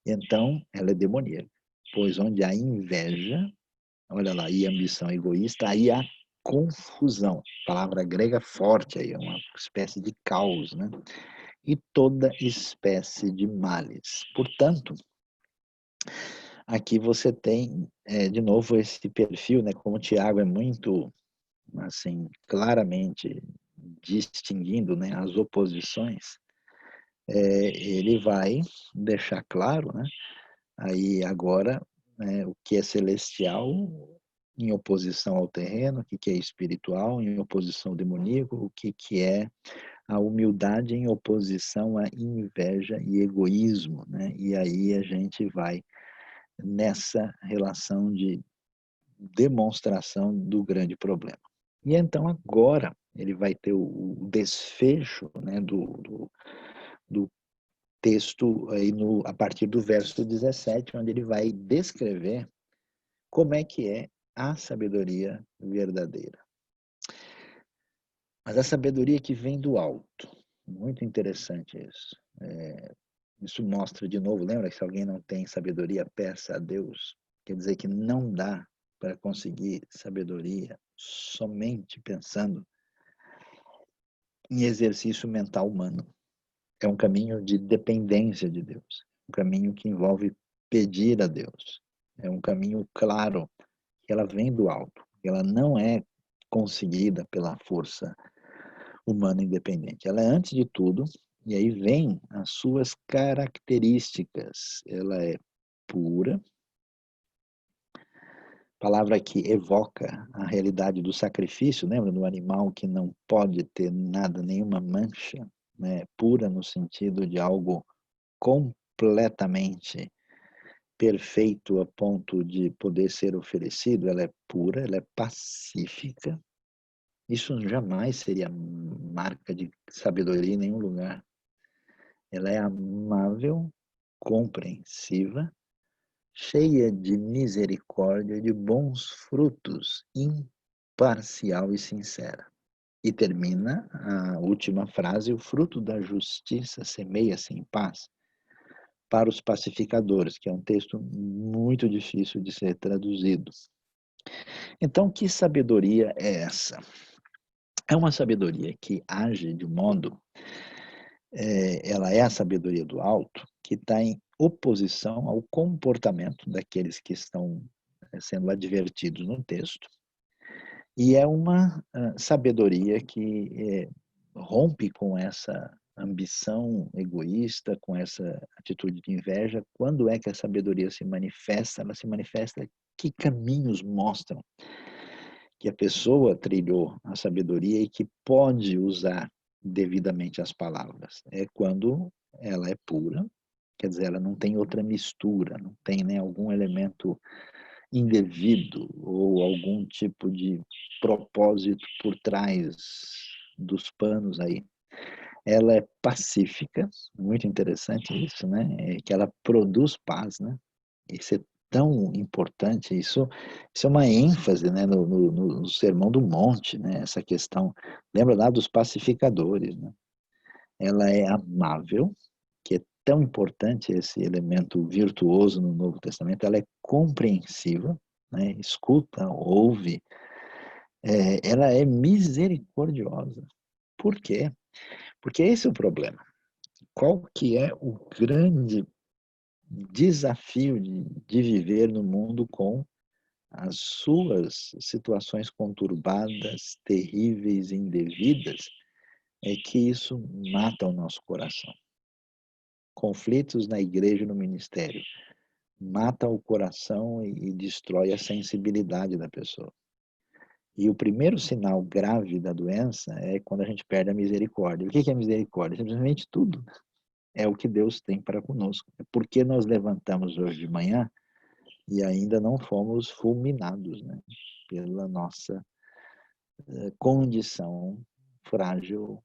Então, ela é demoníaca, pois onde há inveja, olha lá, e ambição egoísta, aí há confusão. Palavra grega forte aí, é uma espécie de caos, né? E toda espécie de males. Portanto, aqui você tem, de novo, esse perfil, né? Como o Tiago é muito, assim, claramente distinguindo, né, as oposições, ele vai deixar claro, né? Aí agora, né, o que é celestial em oposição ao terreno, o que é espiritual em oposição ao demoníaco, o que é a humildade em oposição à inveja e egoísmo, né? E aí a gente vai nessa relação de demonstração do grande problema. E então agora ele vai ter o desfecho, né, do texto aí a partir do verso 17, onde ele vai descrever como é que é a sabedoria verdadeira. Mas a sabedoria que vem do alto. Muito interessante isso. Isso mostra de novo, lembra que se alguém não tem sabedoria, peça a Deus. Quer dizer que não dá para conseguir sabedoria somente pensando em exercício mental humano. É um caminho de dependência de Deus. Um caminho que envolve pedir a Deus. É um caminho claro que ela vem do alto. Ela não é conseguida pela força humana independente. Ela é antes de tudo, e aí vem as suas características. Ela é pura, palavra que evoca a realidade do sacrifício, lembra do animal que não pode ter nada, nenhuma mancha, né? Pura no sentido de algo completamente perfeito a ponto de poder ser oferecido. Ela é pura, ela é pacífica. Isso jamais seria marca de sabedoria em nenhum lugar. Ela é amável, compreensiva, cheia de misericórdia e de bons frutos, imparcial e sincera. E termina a última frase: o fruto da justiça semeia-se em paz para os pacificadores, que é um texto muito difícil de ser traduzido. Então, que sabedoria é essa? É uma sabedoria que age de modo, ela é a sabedoria do alto, que está em oposição ao comportamento daqueles que estão sendo advertidos no texto. E é uma sabedoria que rompe com essa ambição egoísta, com essa atitude de inveja. Quando é que a sabedoria se manifesta? Ela se manifesta, que caminhos mostram que a pessoa trilhou a sabedoria e que pode usar devidamente as palavras. É quando ela é pura, quer dizer, ela não tem outra mistura, não tem, né, algum elemento indevido ou algum tipo de propósito por trás dos panos aí. Ela é pacífica, muito interessante isso, né? É que ela produz paz, né? Isso é tão importante, isso é uma ênfase, né, no Sermão do Monte, né? Essa questão, lembra lá dos pacificadores, né? Ela é amável, que é tão importante esse elemento virtuoso no Novo Testamento. Ela é compreensiva, né? Escuta, ouve. Ela é misericordiosa. Por quê? Porque esse é o problema. Qual que é o grande desafio de viver no mundo com as suas situações conturbadas, terríveis, indevidas? É que isso mata o nosso coração. Conflitos na igreja e no ministério mata o coração e destrói a sensibilidade da pessoa. E o primeiro sinal grave da doença é quando a gente perde a misericórdia. O que é misericórdia? Simplesmente tudo. É o que Deus tem para conosco. É porque nós levantamos hoje de manhã e ainda não fomos fulminados, né, pela nossa condição frágil,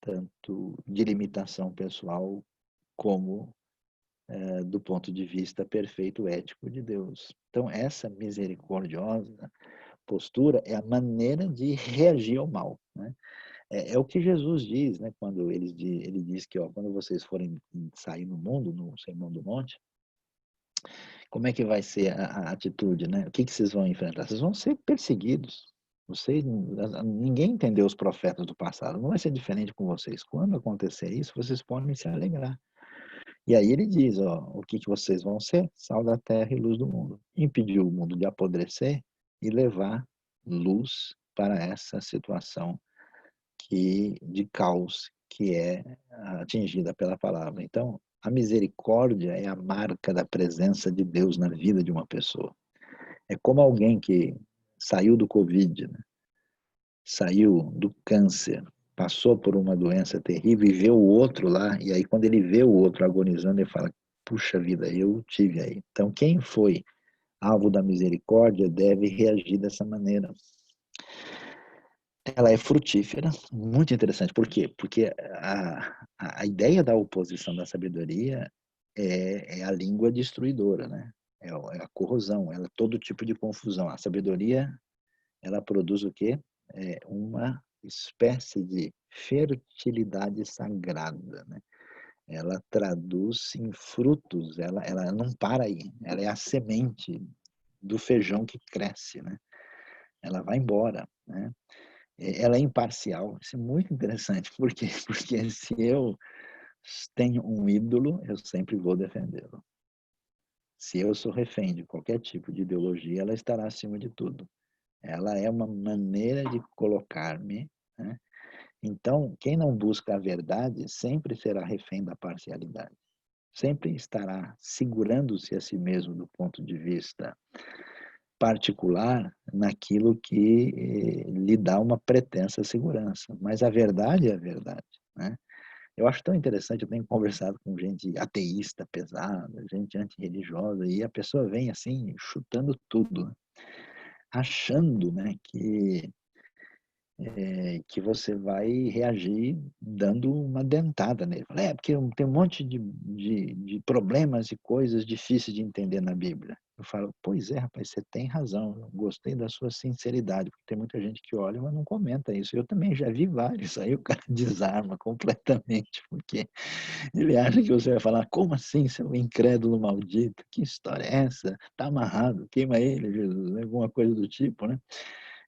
tanto de limitação pessoal como do ponto de vista perfeito ético de Deus. Então, essa misericordiosa postura é a maneira de reagir ao mal, né? É o que Jesus diz, né? Quando ele diz que, ó, quando vocês forem sair no mundo, no Sermão do Monte, como é que vai ser a atitude, né? O que vocês vão enfrentar? Vocês vão ser perseguidos. Vocês, ninguém entendeu os profetas do passado. Não vai ser diferente com vocês. Quando acontecer isso, vocês podem se alegrar. E aí ele diz, ó, o que vocês vão ser? Sal da terra e luz do mundo. Impedir o mundo de apodrecer e levar luz para essa situação de caos que é atingida pela palavra. Então, a misericórdia é a marca da presença de Deus na vida de uma pessoa. É como alguém que saiu do Covid, né? Saiu do câncer, passou por uma doença terrível e vê o outro lá, e aí quando ele vê o outro agonizando, ele fala, puxa vida, eu tive aí. Então, quem foi alvo da misericórdia deve reagir dessa maneira. Ela é frutífera, muito interessante. Por quê? Porque a ideia da oposição da sabedoria é a língua destruidora, né? É a corrosão, ela é todo tipo de confusão. A sabedoria, ela produz o quê? Uma espécie de fertilidade sagrada, né? Ela traduz em frutos, ela não para aí, ela é a semente do feijão que cresce, né? Ela vai embora, né? Ela é imparcial. Isso é muito interessante. Por quê? Porque se eu tenho um ídolo, eu sempre vou defendê-lo. Se eu sou refém de qualquer tipo de ideologia, ela estará acima de tudo. Ela é uma maneira de colocar-me, né? Então, quem não busca a verdade sempre será refém da parcialidade. Sempre estará segurando-se a si mesmo do ponto de vista particular naquilo que lhe dá uma pretensa segurança. Mas a verdade é a verdade, né? Eu acho tão interessante, eu tenho conversado com gente ateísta pesada, gente antirreligiosa, e a pessoa vem assim, chutando tudo, né? Achando, né, que você vai reagir dando uma dentada nele. Porque tem um monte de problemas e coisas difíceis de entender na Bíblia. Eu falo, pois é, rapaz, você tem razão. Eu gostei da sua sinceridade, porque tem muita gente que olha, mas não comenta isso. Eu também já vi vários. Aí o cara desarma completamente, porque ele acha que você vai falar, como assim, seu incrédulo maldito? Que história é essa? Está amarrado, queima ele, Jesus, alguma coisa do tipo, né?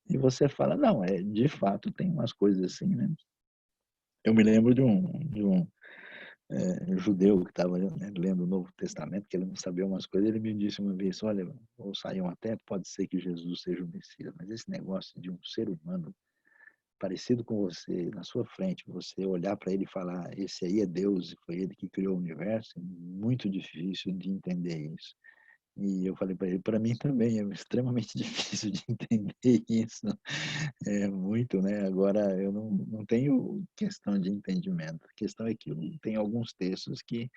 E você fala, não, de fato tem umas coisas assim, né? Eu me lembro de um judeu que estava, né, lendo o Novo Testamento, que ele não sabia umas coisas, ele me disse uma vez, olha, ou saiam até, pode ser que Jesus seja o Messias, mas esse negócio de um ser humano parecido com você, na sua frente, você olhar para ele e falar, esse aí é Deus, e foi ele que criou o universo, é muito difícil de entender isso. E eu falei para ele, para mim também é extremamente difícil de entender isso. É muito, né? Agora, eu não tenho questão de entendimento. A questão é que eu tenho alguns textos que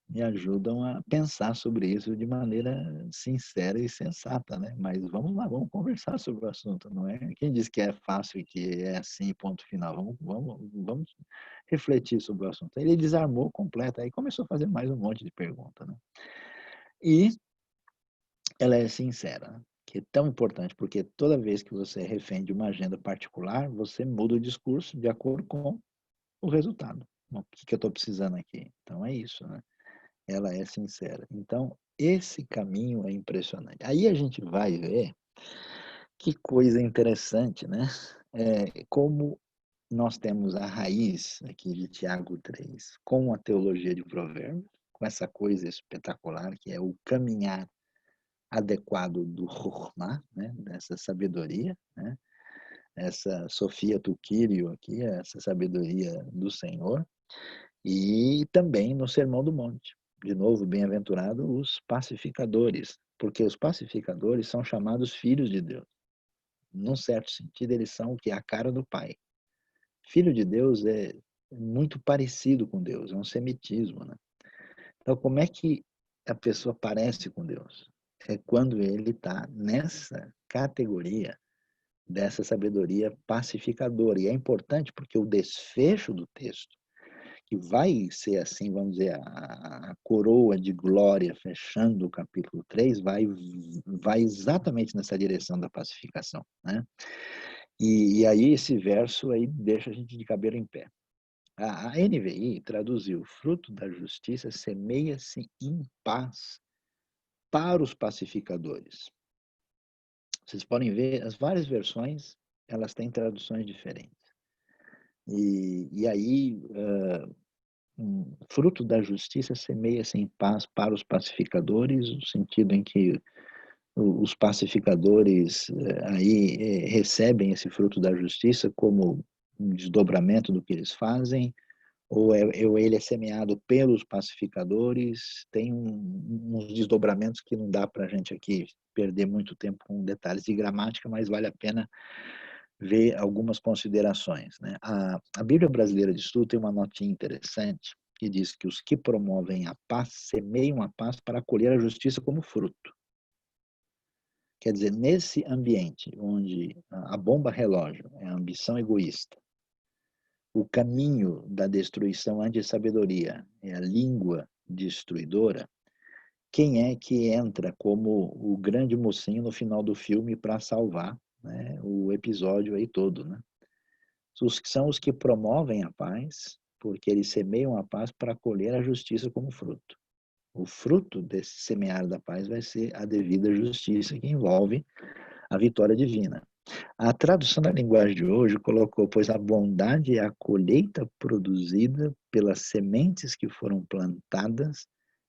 me ajudam a pensar sobre isso de maneira sincera e sensata, né? Mas vamos lá, vamos conversar sobre o assunto, não é? Quem diz que é fácil e que é assim, ponto final? Vamos refletir sobre o assunto. Ele desarmou completo, aí começou a fazer mais um monte de perguntas, né? E ela é sincera, que é tão importante, porque toda vez que você é refém de uma agenda particular, você muda o discurso de acordo com o resultado. O que eu estou precisando aqui? Então é isso, né? Ela é sincera. Então, esse caminho é impressionante. Aí a gente vai ver que coisa interessante, né? Como nós temos a raiz aqui de Tiago 3, com a teologia de Provérbios, com essa coisa espetacular que é o caminhar adequado do Chokhmah, né, dessa sabedoria, né, essa Sofia Tuquírio aqui, essa sabedoria do Senhor, e também no Sermão do Monte. De novo, bem-aventurados os pacificadores, porque os pacificadores são chamados filhos de Deus. Num certo sentido, eles são o que é a cara do Pai. Filho de Deus é muito parecido com Deus, é um semitismo, né? Então, como é que a pessoa parece com Deus? É quando ele está nessa categoria dessa sabedoria pacificadora. E é importante porque o desfecho do texto, que vai ser assim, vamos dizer, a coroa de glória fechando o capítulo 3, vai exatamente nessa direção da pacificação, né? E aí esse verso aí deixa a gente de cabelo em pé. A NVI traduziu: fruto da justiça semeia-se em paz para os pacificadores. Vocês podem ver, as várias versões, elas têm traduções diferentes. E aí, fruto da justiça semeia-se em paz para os pacificadores, no sentido em que os pacificadores aí recebem esse fruto da justiça como um desdobramento do que eles fazem, ou ele é semeado pelos pacificadores. Tem uns desdobramentos que não dá para a gente aqui perder muito tempo com detalhes de gramática, mas vale a pena ver algumas considerações, né? A Bíblia Brasileira de Estudo tem uma notinha interessante que diz que os que promovem a paz semeiam a paz para colher a justiça como fruto. Quer dizer, nesse ambiente onde a bomba relógio é a ambição egoísta, o caminho da destruição anti-sabedoria é a língua destruidora, quem é que entra como o grande mocinho no final do filme para salvar, né, o episódio aí todo, né? São os que promovem a paz, porque eles semeiam a paz para colher a justiça como fruto. O fruto desse semear da paz vai ser a devida justiça, que envolve a vitória divina. A tradução da linguagem de hoje colocou: pois a bondade é a colheita produzida pelas sementes que foram plantadas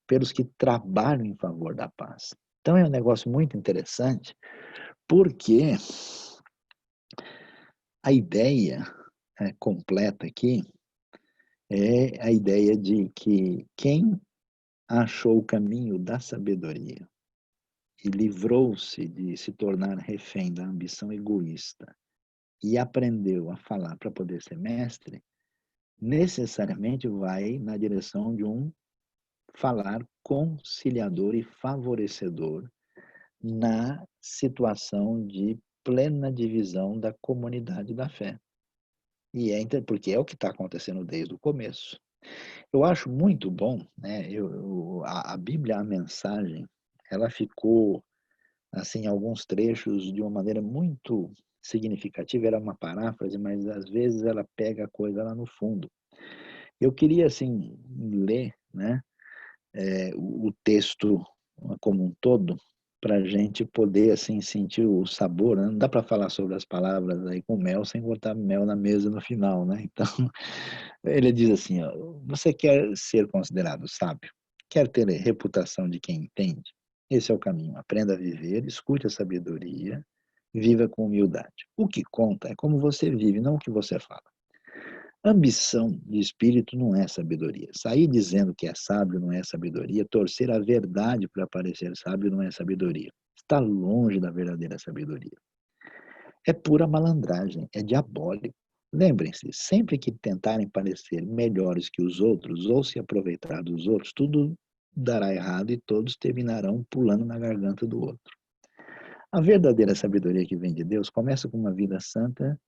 pelos que trabalham em favor da paz. Então é um negócio muito interessante, porque a ideia completa aqui é a ideia de que quem achou o caminho da sabedoria e livrou-se de se tornar refém da ambição egoísta e aprendeu a falar para poder ser mestre, necessariamente vai na direção de um falar conciliador e favorecedor na situação de plena divisão da comunidade da fé. E porque é o que está acontecendo desde o começo. Eu acho muito bom, né? A Bíblia, a mensagem, ela ficou, assim, em alguns trechos de uma maneira muito significativa. Era uma paráfrase, mas às vezes ela pega a coisa lá no fundo. Eu queria, assim, ler, né, o texto como um todo, para a gente poder, assim, sentir o sabor, né? Não dá para falar sobre as palavras aí com mel sem botar mel na mesa no final, né? Então, ele diz assim, ó: você quer ser considerado sábio? Quer ter a reputação de quem entende? Esse é o caminho. Aprenda a viver, escute a sabedoria, viva com humildade. O que conta é como você vive, não o que você fala. Ambição de espírito não é sabedoria. Sair dizendo que é sábio não é sabedoria. Torcer a verdade para parecer sábio não é sabedoria. Está longe da verdadeira sabedoria. É pura malandragem, é diabólico. Lembrem-se, sempre que tentarem parecer melhores que os outros ou se aproveitar dos outros, tudo dará errado e todos terminarão pulando na garganta do outro. A verdadeira sabedoria que vem de Deus começa com uma vida santa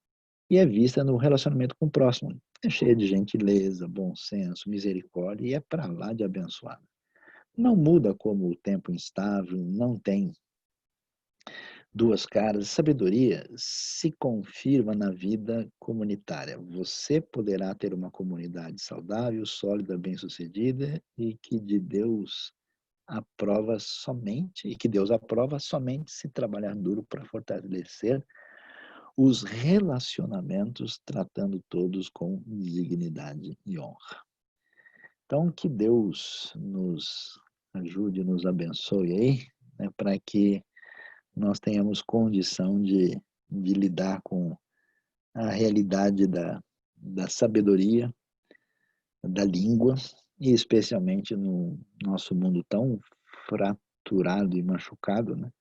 e é vista no relacionamento com o próximo. É cheia de gentileza, bom senso, misericórdia e é para lá de abençoada. Não muda como o tempo instável, não tem duas caras. Sabedoria se confirma na vida comunitária. Você poderá ter uma comunidade saudável, sólida, bem-sucedida e que Deus aprova somente se trabalhar duro para fortalecer os relacionamentos, tratando todos com dignidade e honra. Então, que Deus nos ajude, nos abençoe aí, né, para que nós tenhamos condição de lidar com a realidade da sabedoria, da língua, e especialmente no nosso mundo tão fraturado e machucado, né?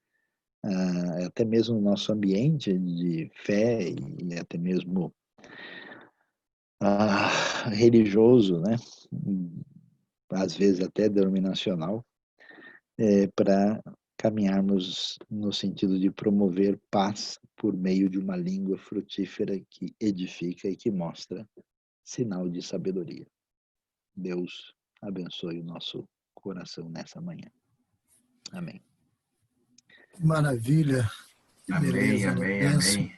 Até mesmo no nosso ambiente de fé e até mesmo religioso, né? Às vezes até denominacional, para caminharmos no sentido de promover paz por meio de uma língua frutífera que edifica e que mostra sinal de sabedoria. Deus abençoe o nosso coração nessa manhã. Amém. Maravilha, que Amém, beleza, né? amém, Bênção, amém.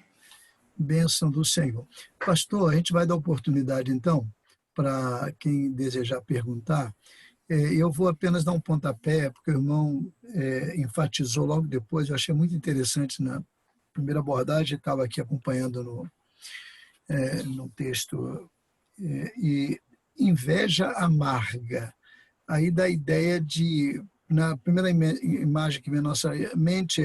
bênção do Senhor. Pastor, a gente vai dar oportunidade, então, para quem desejar perguntar. Eu vou apenas dar um pontapé, porque o irmão enfatizou logo depois, eu achei muito interessante na primeira abordagem, estava aqui acompanhando no texto, e inveja amarga. Aí dá a ideia de, na primeira imagem que vem na nossa mente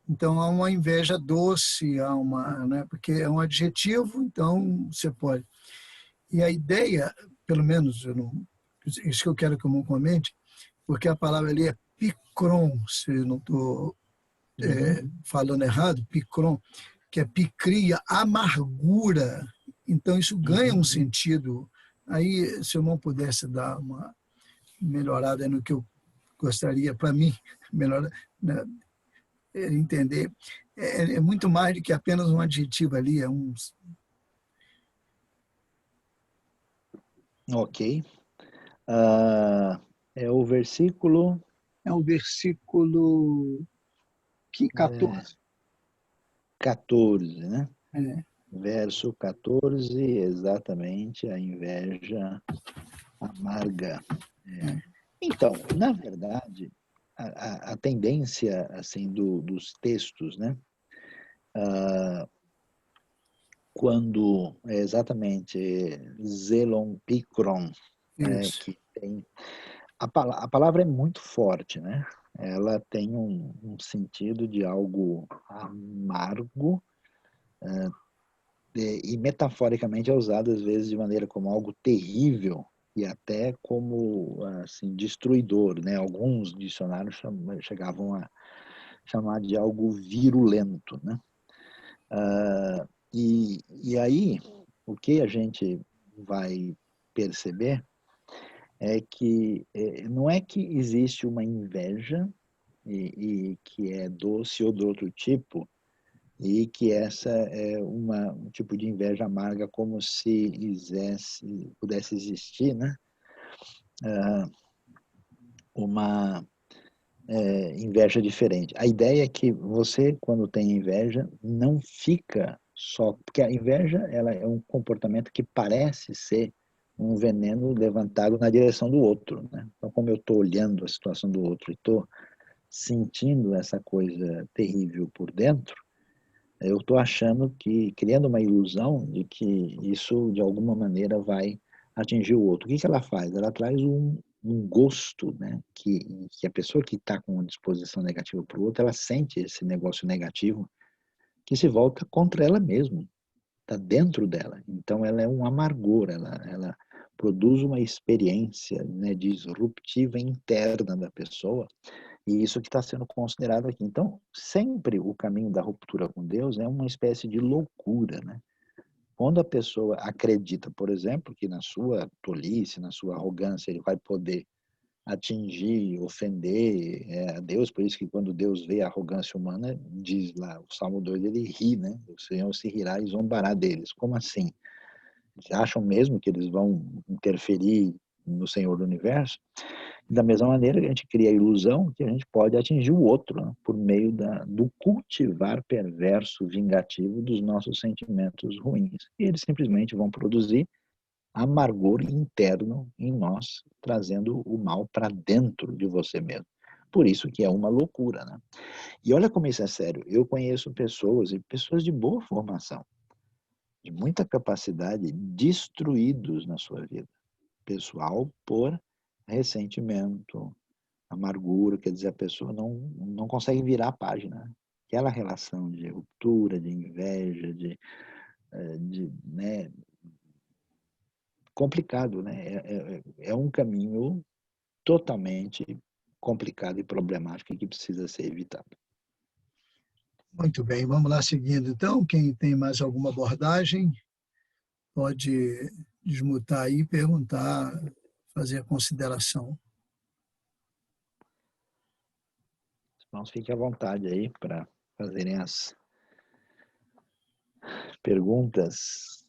então há uma inveja doce, há uma, né, porque é um adjetivo, então você pode. E a ideia, pelo menos, isso que eu quero que o irmão comente, porque a palavra ali é picron, se não estou falando errado, picron, que é picria, amargura. Então isso ganha um sentido. Aí, se o irmão pudesse dar uma melhorada no que eu gostaria, para mim, melhor, né, entender, é muito mais do que apenas um adjetivo ali, Ok. É o versículo... É o versículo 14. 14, né? É. Verso 14, exatamente, a inveja amarga. Então, na verdade, a tendência assim dos textos, né? Quando é exatamente Zelon Picron, né? Isso. Que tem a palavra é muito forte, né? Ela tem um sentido de algo amargo, e metaforicamente é usada às vezes de maneira como algo terrível e até como assim destruidor, né? Alguns dicionários chegavam a chamar de algo virulento, né? E aí o que a gente vai perceber é que não é que existe uma inveja e que é doce ou do outro tipo, e que essa é um tipo de inveja amarga como se pudesse existir, né? Uma inveja diferente. A ideia é que você, quando tem inveja, não fica só... Porque a inveja ela é um comportamento que parece ser um veneno levantado na direção do outro, né? Então, como eu estou olhando a situação do outro e estou sentindo essa coisa terrível por dentro, eu estou achando que, criando uma ilusão de que isso, de alguma maneira, vai atingir o outro. O que ela faz? Ela traz um gosto, né? Que a pessoa que está com uma disposição negativa para o outro, ela sente esse negócio negativo que se volta contra ela mesma, está dentro dela. Então, ela é um amargor, ela produz uma experiência, né, disruptiva interna da pessoa, e isso que está sendo considerado aqui. Então, sempre o caminho da ruptura com Deus é uma espécie de loucura, né? Quando a pessoa acredita, por exemplo, que na sua tolice, na sua arrogância, ele vai poder atingir, ofender a Deus, por isso que quando Deus vê a arrogância humana, diz lá, o Salmo 2, ele ri, né? O Senhor se rirá e zombará deles. Como assim? Eles acham mesmo que eles vão interferir no Senhor do Universo? Da mesma maneira, a gente cria a ilusão que a gente pode atingir o outro, né, por meio do cultivar perverso, vingativo dos nossos sentimentos ruins. E eles simplesmente vão produzir amargor interno em nós, trazendo o mal para dentro de você mesmo. Por isso que é uma loucura, né? E olha como isso é sério. Eu conheço pessoas, e pessoas de boa formação, de muita capacidade, destruídos na sua vida pessoal por ressentimento, amargura, quer dizer, a pessoa não consegue virar a página. Aquela relação de ruptura, de inveja, né, complicado, né? É um caminho totalmente complicado e problemático que precisa ser evitado. Muito bem, vamos lá seguindo. Então, quem tem mais alguma abordagem, pode desmutar aí, perguntar, fazer a consideração. Os irmãos fiquem à vontade aí para fazerem as perguntas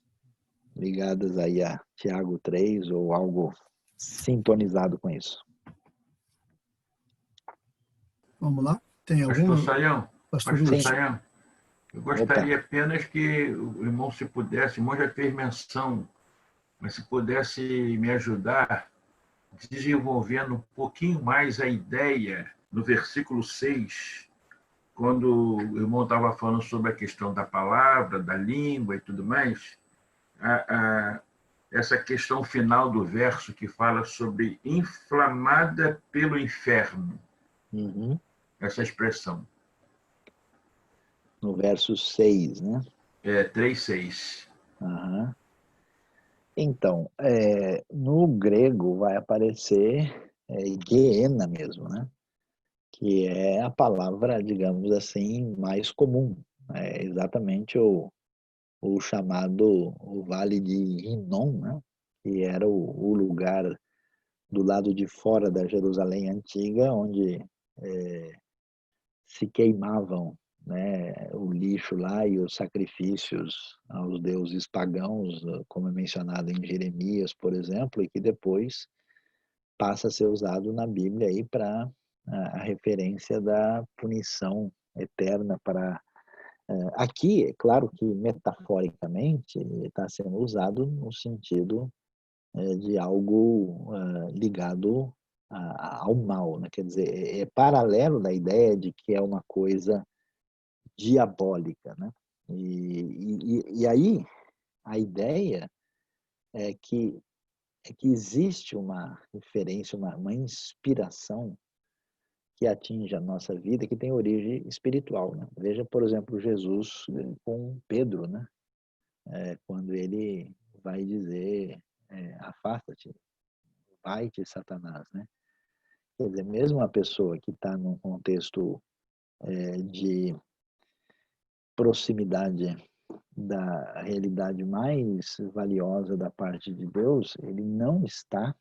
ligadas aí a Tiago 3 ou algo sintonizado com isso? Vamos lá? Tem Pastor algum? Sayão, Pastor Pastor Lúcio? Sayão, eu gostaria apenas que o irmão, se pudesse, o irmão já fez menção, mas se pudesse me ajudar desenvolvendo um pouquinho mais a ideia no versículo 6, quando o irmão estava falando sobre a questão da palavra, da língua e tudo mais, essa questão final do verso que fala sobre inflamada pelo inferno, essa expressão. No verso 6, né? 3:6. Uhum. Então, no grego vai aparecer Gehenna mesmo, né? Que é a palavra, digamos assim, mais comum. É exatamente o chamado o Vale de Hinnom, né? Que era o lugar do lado de fora da Jerusalém antiga, onde se queimavam, né, o lixo lá e os sacrifícios aos deuses pagãos, como é mencionado em Jeremias, por exemplo, e que depois passa a ser usado na Bíblia aí para a referência da punição eterna para aqui, é claro que metaforicamente está sendo usado no sentido de algo ligado ao mal, né? Quer dizer, é paralelo da ideia de que é uma coisa diabólica, né? E aí a ideia é que existe uma referência, uma inspiração que atinge a nossa vida, que tem origem espiritual, né? Veja, por exemplo, Jesus com Pedro, né? Quando ele vai dizer, afasta-te, vai-te, Satanás, né? Quer dizer, mesmo uma pessoa que está num contexto de proximidade da realidade mais valiosa da parte de Deus, ele não está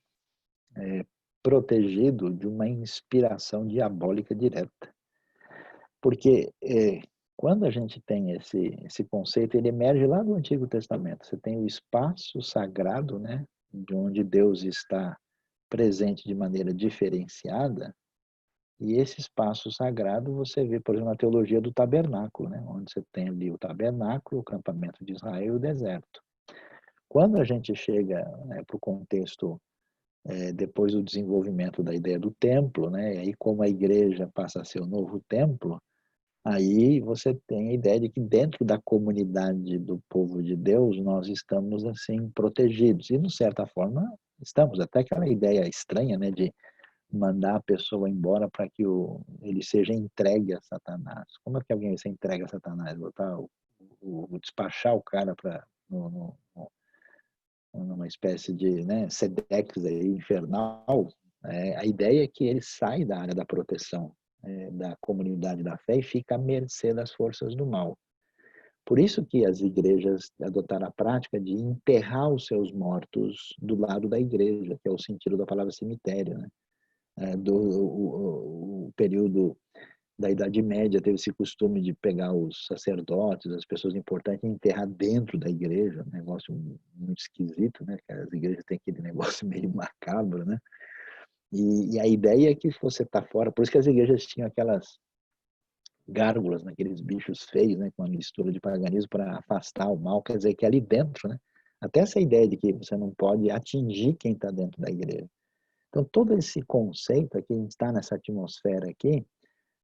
protegido de uma inspiração diabólica direta. Porque quando a gente tem esse conceito, ele emerge lá do Antigo Testamento. Você tem o espaço sagrado, né, de onde Deus está presente de maneira diferenciada, e esse espaço sagrado você vê, por exemplo, na teologia do tabernáculo, né, onde você tem ali o tabernáculo, o acampamento de Israel e o deserto. Quando a gente chega para o contexto depois do desenvolvimento da ideia do templo, né, e aí como a igreja passa a ser o novo templo, aí você tem a ideia de que dentro da comunidade do povo de Deus nós estamos assim protegidos, e de certa forma estamos, até aquela ideia estranha, né, de mandar a pessoa embora para que ele seja entregue a Satanás. Como é que alguém vai ser entregue a Satanás? Botar despachar o cara para numa espécie de, né, sedex aí, infernal. A ideia é que ele sai da área da proteção da comunidade da fé e fica à mercê das forças do mal. Por isso que as igrejas adotaram a prática de enterrar os seus mortos do lado da igreja, que é o sentido da palavra cemitério, né? O período da Idade Média teve esse costume de pegar os sacerdotes, as pessoas importantes, e enterrar dentro da igreja, um negócio muito esquisito, né? As igrejas têm aquele negócio meio macabro, né? E a ideia é que você está fora, por isso que as igrejas tinham aquelas gárgulas, aqueles bichos feios, né? Com uma mistura de paganismo para afastar o mal, quer dizer que ali dentro, né? Até essa ideia de que você não pode atingir quem está dentro da igreja. Então, todo esse conceito aqui, a gente está nessa atmosfera aqui,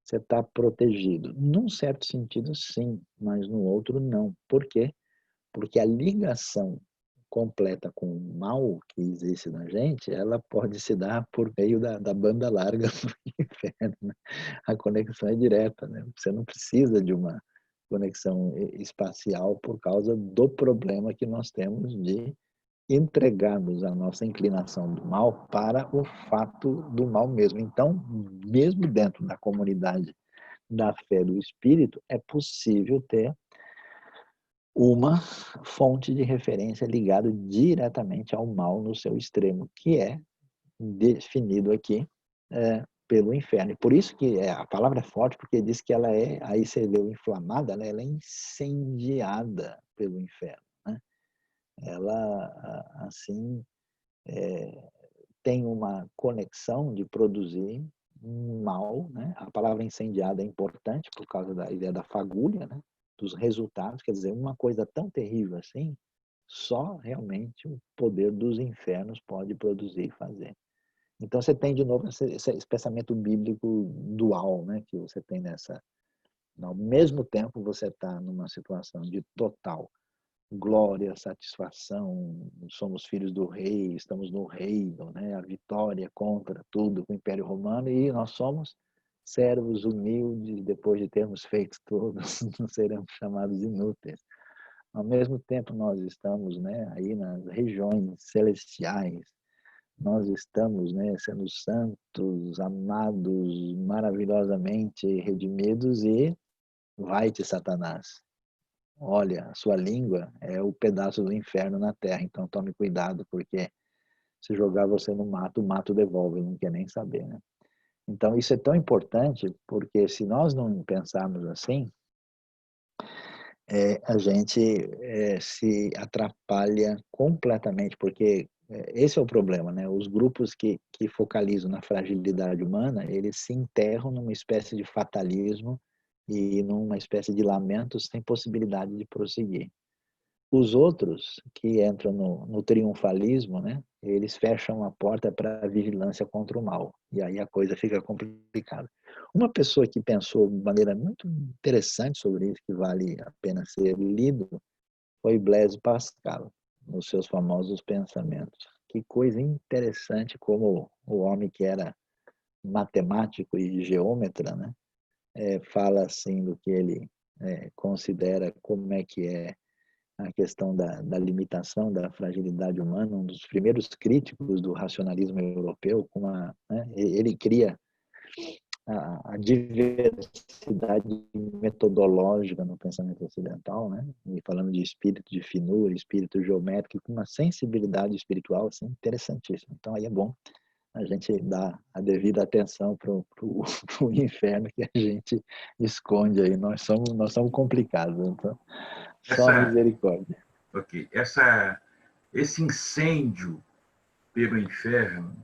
você está protegido. Num certo sentido, sim, mas no outro, não. Por quê? Porque a ligação completa com o mal que existe na gente, ela pode se dar por meio da banda larga do inferno. Né? A conexão é direta. Né? Você não precisa de uma conexão espacial por causa do problema que nós temos de entregarmos a nossa inclinação do mal para o fato do mal mesmo. Então, mesmo dentro da comunidade da fé do Espírito, é possível ter uma fonte de referência ligada diretamente ao mal no seu extremo, que é definido aqui pelo inferno. E por isso que a palavra é forte, porque diz que ela é, aí você leu inflamada, né? Ela é incendiada pelo inferno, né? Ela, assim, tem uma conexão de produzir um mal, né? A palavra incendiada é importante por causa da ideia da fagulha, né? Dos resultados, quer dizer, uma coisa tão terrível assim, só realmente o poder dos infernos pode produzir e fazer. Então você tem de novo esse pensamento bíblico dual, né? Que você tem nessa. Ao mesmo tempo você está numa situação de total glória, satisfação, somos filhos do rei, estamos no reino, né? A vitória contra tudo, o Império Romano, e nós somos servos humildes, depois de termos feito todos, não seremos chamados inúteis. Ao mesmo tempo nós estamos, né, aí nas regiões celestiais, nós estamos, né, sendo santos, amados, maravilhosamente redimidos, e vai-te, Satanás. Olha, a sua língua é o pedaço do inferno na terra, então tome cuidado, porque se jogar você no mato, o mato devolve, não quer nem saber, né? Então isso é tão importante, porque se nós não pensarmos assim, a gente se atrapalha completamente, porque esse é o problema, né? Os grupos que focalizam na fragilidade humana, eles se enterram numa espécie de fatalismo e numa espécie de lamento sem possibilidade de prosseguir. Os outros que entram no triunfalismo, né? Eles fecham a porta para a vigilância contra o mal. E aí a coisa fica complicada. Uma pessoa que pensou de maneira muito interessante sobre isso, que vale a pena ser lido, foi Blaise Pascal, nos seus famosos pensamentos. Que coisa interessante como o homem que era matemático e geômetra, né? Fala assim do que ele considera como é que é a questão da limitação, da fragilidade humana, um dos primeiros críticos do racionalismo europeu, né, ele cria a diversidade metodológica no pensamento ocidental, né, e falando de espírito de finura, espírito geométrico, com uma sensibilidade espiritual assim, interessantíssima. Então aí é bom a gente dar a devida atenção para o inferno que a gente esconde aí. Nós somos complicados, então só misericórdia. Ok. Esse incêndio pelo inferno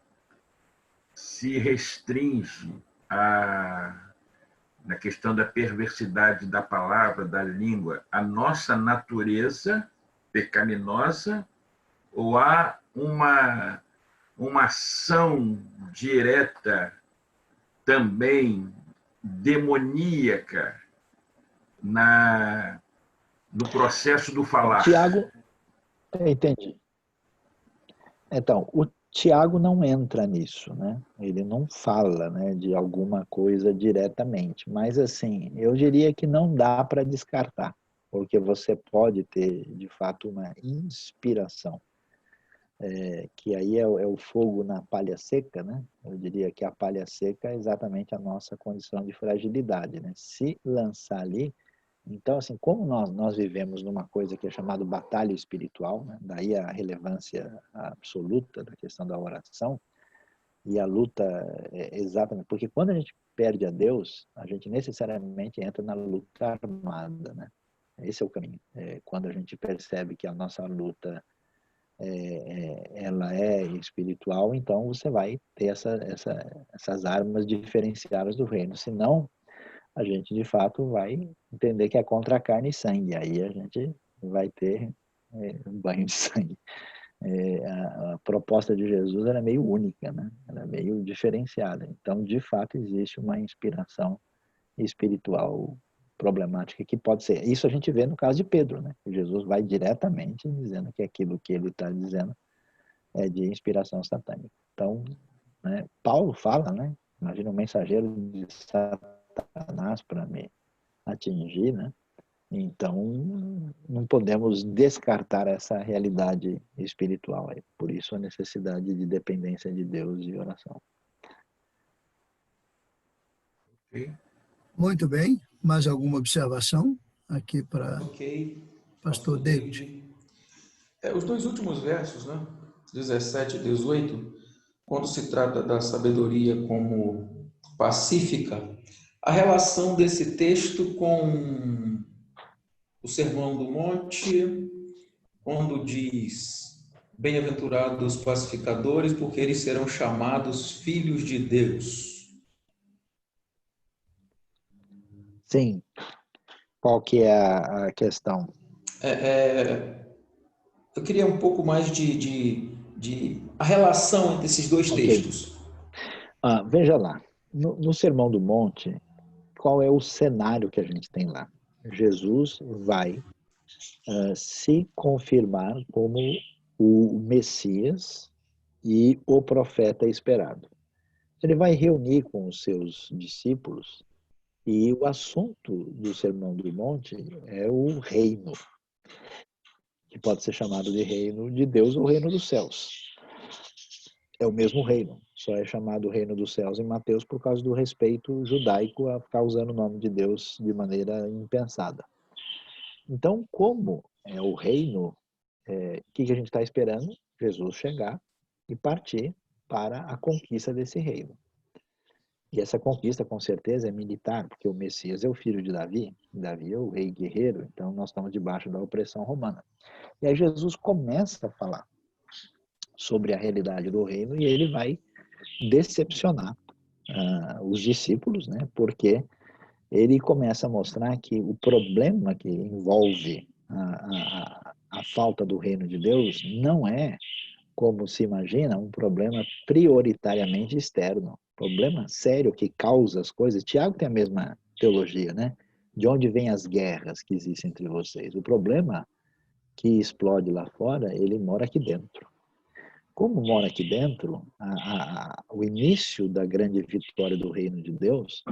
se restringe na questão da perversidade da palavra, da língua, a nossa natureza pecaminosa, ou há uma ação direta também demoníaca no processo do falar? Tiago, entendi. Então, o Tiago não entra nisso, né? Ele não fala, né, de alguma coisa diretamente, mas assim, eu diria que não dá para descartar, porque você pode ter, de fato, uma inspiração, que aí é o fogo na palha seca, né? Eu diria que a palha seca é exatamente a nossa condição de fragilidade, né? Se lançar ali, então, assim, como nós vivemos numa coisa que é chamada batalha espiritual, né? Daí a relevância absoluta da questão da oração, e a luta exatamente, porque quando a gente perde a Deus, a gente necessariamente entra na luta armada, né? Esse é o caminho. Quando a gente percebe que a nossa luta ela é espiritual, então você vai ter essas armas diferenciadas do reino. Senão, a gente de fato vai entender que é contra a carne e sangue. Aí a gente vai ter um banho de sangue. A proposta de Jesus era meio única, né? Era meio diferenciada. Então, de fato, existe uma inspiração espiritual problemática que pode ser. Isso a gente vê no caso de Pedro, né? Jesus vai diretamente dizendo que aquilo que ele está dizendo é de inspiração satânica. Então, né, Paulo fala, né? Imagina um mensageiro de Satanás para me atingir, né? Então, não podemos descartar essa realidade espiritual aí. Por isso a necessidade de dependência de Deus e oração. Okay. Muito bem. Mais alguma observação aqui para Pastor David? Os dois últimos versos, né? 17 e 18, quando se trata da sabedoria como pacífica. A relação desse texto com o Sermão do Monte, quando diz: bem-aventurados os pacificadores, porque eles serão chamados filhos de Deus. Sim. Qual que é a questão? Eu queria um pouco mais a relação entre esses dois Ok. textos. Veja lá, no Sermão do Monte, qual é o cenário que a gente tem lá? Jesus vai se confirmar como o Messias e o profeta esperado. Ele vai reunir com os seus discípulos e o assunto do Sermão do Monte é o reino, que pode ser chamado de reino de Deus ou reino dos céus. É o mesmo reino, só é chamado reino dos céus em Mateus por causa do respeito judaico a ficar usando o nome de Deus de maneira impensada. Então, como é o reino, o que a gente está esperando? Jesus chegar e partir para a conquista desse reino. E essa conquista, com certeza, é militar, porque o Messias é o filho de Davi, Davi é o rei guerreiro, então nós estamos debaixo da opressão romana. E aí Jesus começa a falar sobre a realidade do reino e ele vai decepcionar os discípulos, né? Porque ele começa a mostrar que o problema que envolve a falta do reino de Deus não é, como se imagina, um problema prioritariamente externo. Problema sério que causa as coisas. Tiago tem a mesma teologia, né? De onde vêm as guerras que existem entre vocês? O problema que explode lá fora, ele mora aqui dentro. Como mora aqui dentro, o início da grande vitória do reino de Deus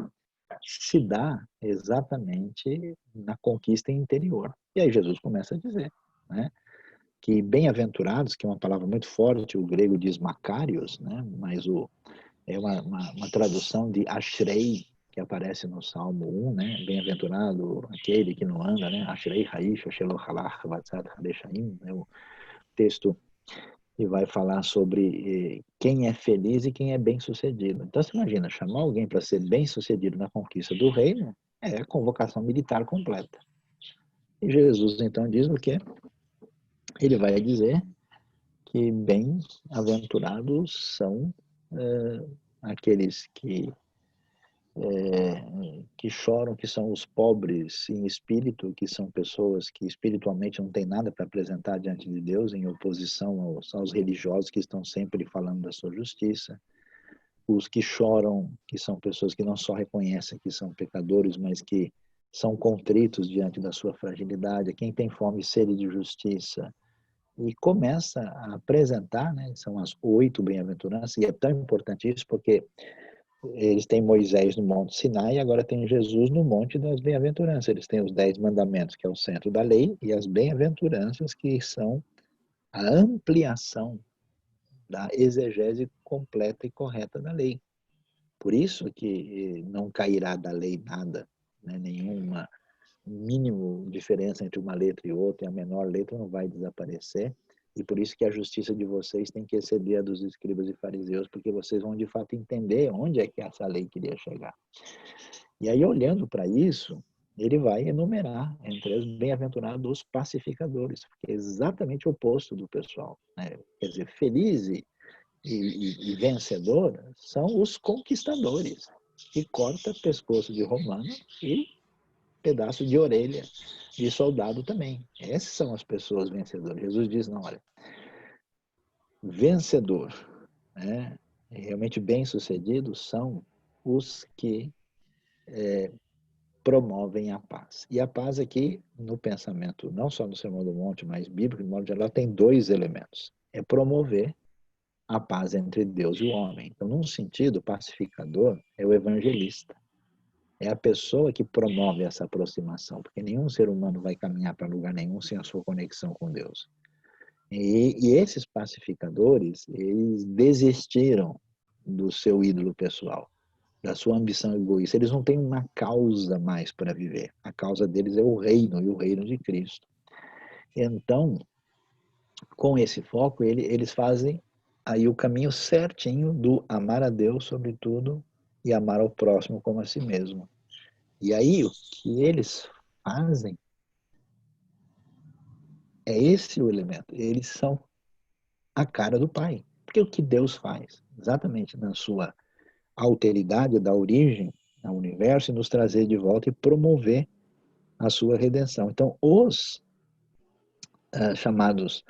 se dá exatamente na conquista interior. E aí Jesus começa a dizer, né, que bem-aventurados, que é uma palavra muito forte, o grego diz macários, né, mas é uma tradução de ashrei, que aparece no Salmo 1, né, bem-aventurado aquele que não anda, né, ashrei haish, shelohalach, vatzad hadeshaim, né, o texto e vai falar sobre quem é feliz e quem é bem-sucedido. Então, você imagina, chamar alguém para ser bem-sucedido na conquista do reino é a convocação militar completa. E Jesus, então, diz o quê? Ele vai dizer que bem-aventurados são aqueles que choram, que são os pobres em espírito, que são pessoas que espiritualmente não têm nada para apresentar diante de Deus, em oposição aos religiosos que estão sempre falando da sua justiça. Os que choram, que são pessoas que não só reconhecem que são pecadores, mas que são contritos diante da sua fragilidade. Quem tem fome e sede de justiça. E começa a apresentar, né, são as 8 bem-aventuranças, e é tão importante isso porque eles têm Moisés no Monte Sinai e agora tem Jesus no Monte das Bem-aventuranças. Eles têm os 10 mandamentos, que é o centro da lei, e as bem-aventuranças, que são a ampliação da exegese completa e correta da lei. Por isso que não cairá da lei nada, né? Nenhuma mínimo diferença entre uma letra e outra, e a menor letra não vai desaparecer. E por isso que a justiça de vocês tem que exceder a dos escribas e fariseus, porque vocês vão de fato entender onde é que essa lei queria chegar. E aí, olhando para isso, ele vai enumerar entre os bem-aventurados os pacificadores, que é exatamente o oposto do pessoal, né? Quer dizer, feliz e vencedor são os conquistadores, que corta pescoço de romano e pedaço de orelha de soldado também. Essas são as pessoas vencedoras. Jesus diz, não, olha, vencedor, né, realmente bem-sucedidos são os que promovem a paz. E a paz aqui, no pensamento, não só no Sermão do Monte, mas bíblico, de modo geral, tem 2 elementos. É promover a paz entre Deus e o homem. Então, num sentido, pacificador é o evangelista. É a pessoa que promove essa aproximação, porque nenhum ser humano vai caminhar para lugar nenhum sem a sua conexão com Deus. E esses pacificadores, eles desistiram do seu ídolo pessoal, da sua ambição egoísta. Eles não têm uma causa mais para viver. A causa deles é o reino, e o reino de Cristo. Então, com esse foco, eles fazem aí o caminho certinho do amar a Deus sobre tudo, amar o próximo como a si mesmo. E aí, olhando para isso, ele vai dizer que bem-aventurados são os que e amar ao próximo como a si mesmo. E aí, o que eles fazem é esse o elemento. Eles são a cara do Pai. Porque o que Deus faz, exatamente na sua alteridade da origem ao universo, e nos trazer de volta e promover a sua redenção. Então, os chamados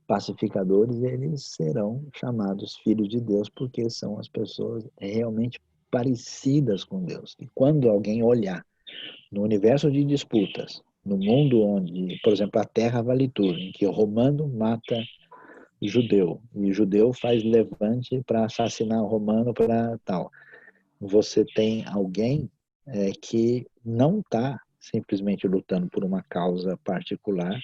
pacificadores, eles serão chamados filhos de Deus, porque são as pessoas realmente parecidas com Deus. E quando alguém olhar no universo de disputas, no mundo onde, por exemplo, a terra vale tudo, em que o romano mata judeu, e o judeu faz levante para assassinar o romano para tal, você tem alguém que não está simplesmente lutando por uma causa particular,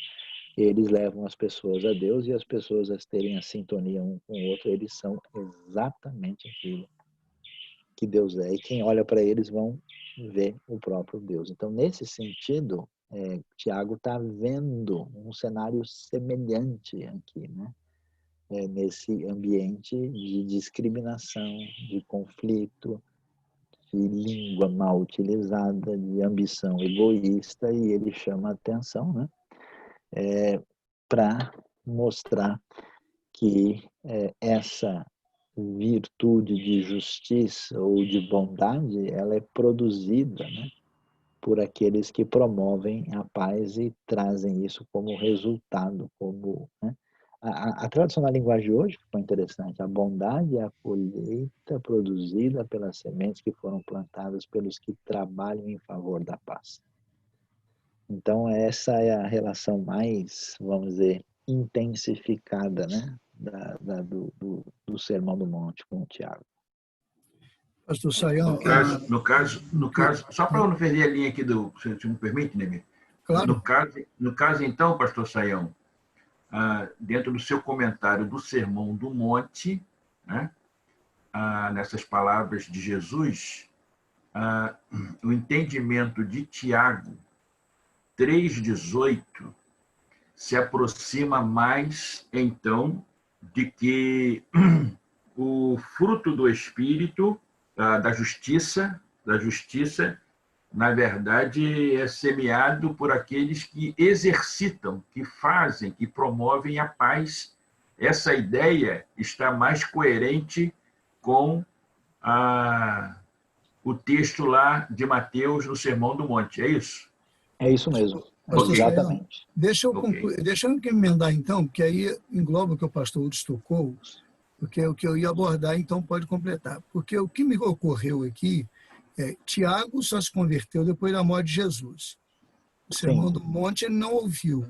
eles levam as pessoas a Deus, e as pessoas a terem a sintonia um com o outro, eles são exatamente aquilo que Deus é, e quem olha para eles vão ver o próprio Deus. Então, nesse sentido, Tiago está vendo um cenário semelhante aqui, né? Nesse ambiente de discriminação, de conflito, de língua mal utilizada, de ambição egoísta, e ele chama a atenção, né? Para mostrar que essa virtude de justiça ou de bondade, ela é produzida, né, por aqueles que promovem a paz e trazem isso como resultado, como, né, a tradução na linguagem de hoje ficou interessante. A bondade é a colheita produzida pelas sementes que foram plantadas pelos que trabalham em favor da paz. Então, essa é a relação mais, vamos dizer, intensificada, né, do Sermão do Monte com o Tiago. Pastor Sayão, No caso, só para eu não perder a linha aqui se me permite, Nemir. claro. No caso, então, pastor Sayão, dentro do seu comentário do Sermão do Monte, né, nessas palavras de Jesus, o entendimento de Tiago 3,18 se aproxima mais, então, de que o fruto do Espírito, da justiça, na verdade, é semeado por aqueles que exercitam, que fazem, que promovem a paz. Essa ideia está mais coerente com o texto lá de Mateus no Sermão do Monte, é isso? É isso mesmo, Pastor Sayão, exatamente. deixa eu emendar então, porque aí engloba o que o pastor Udes tocou, porque o que eu ia abordar, então, pode completar. Porque o que me ocorreu aqui Tiago só se converteu depois da morte de Jesus. O Sermão do Monte ele não ouviu.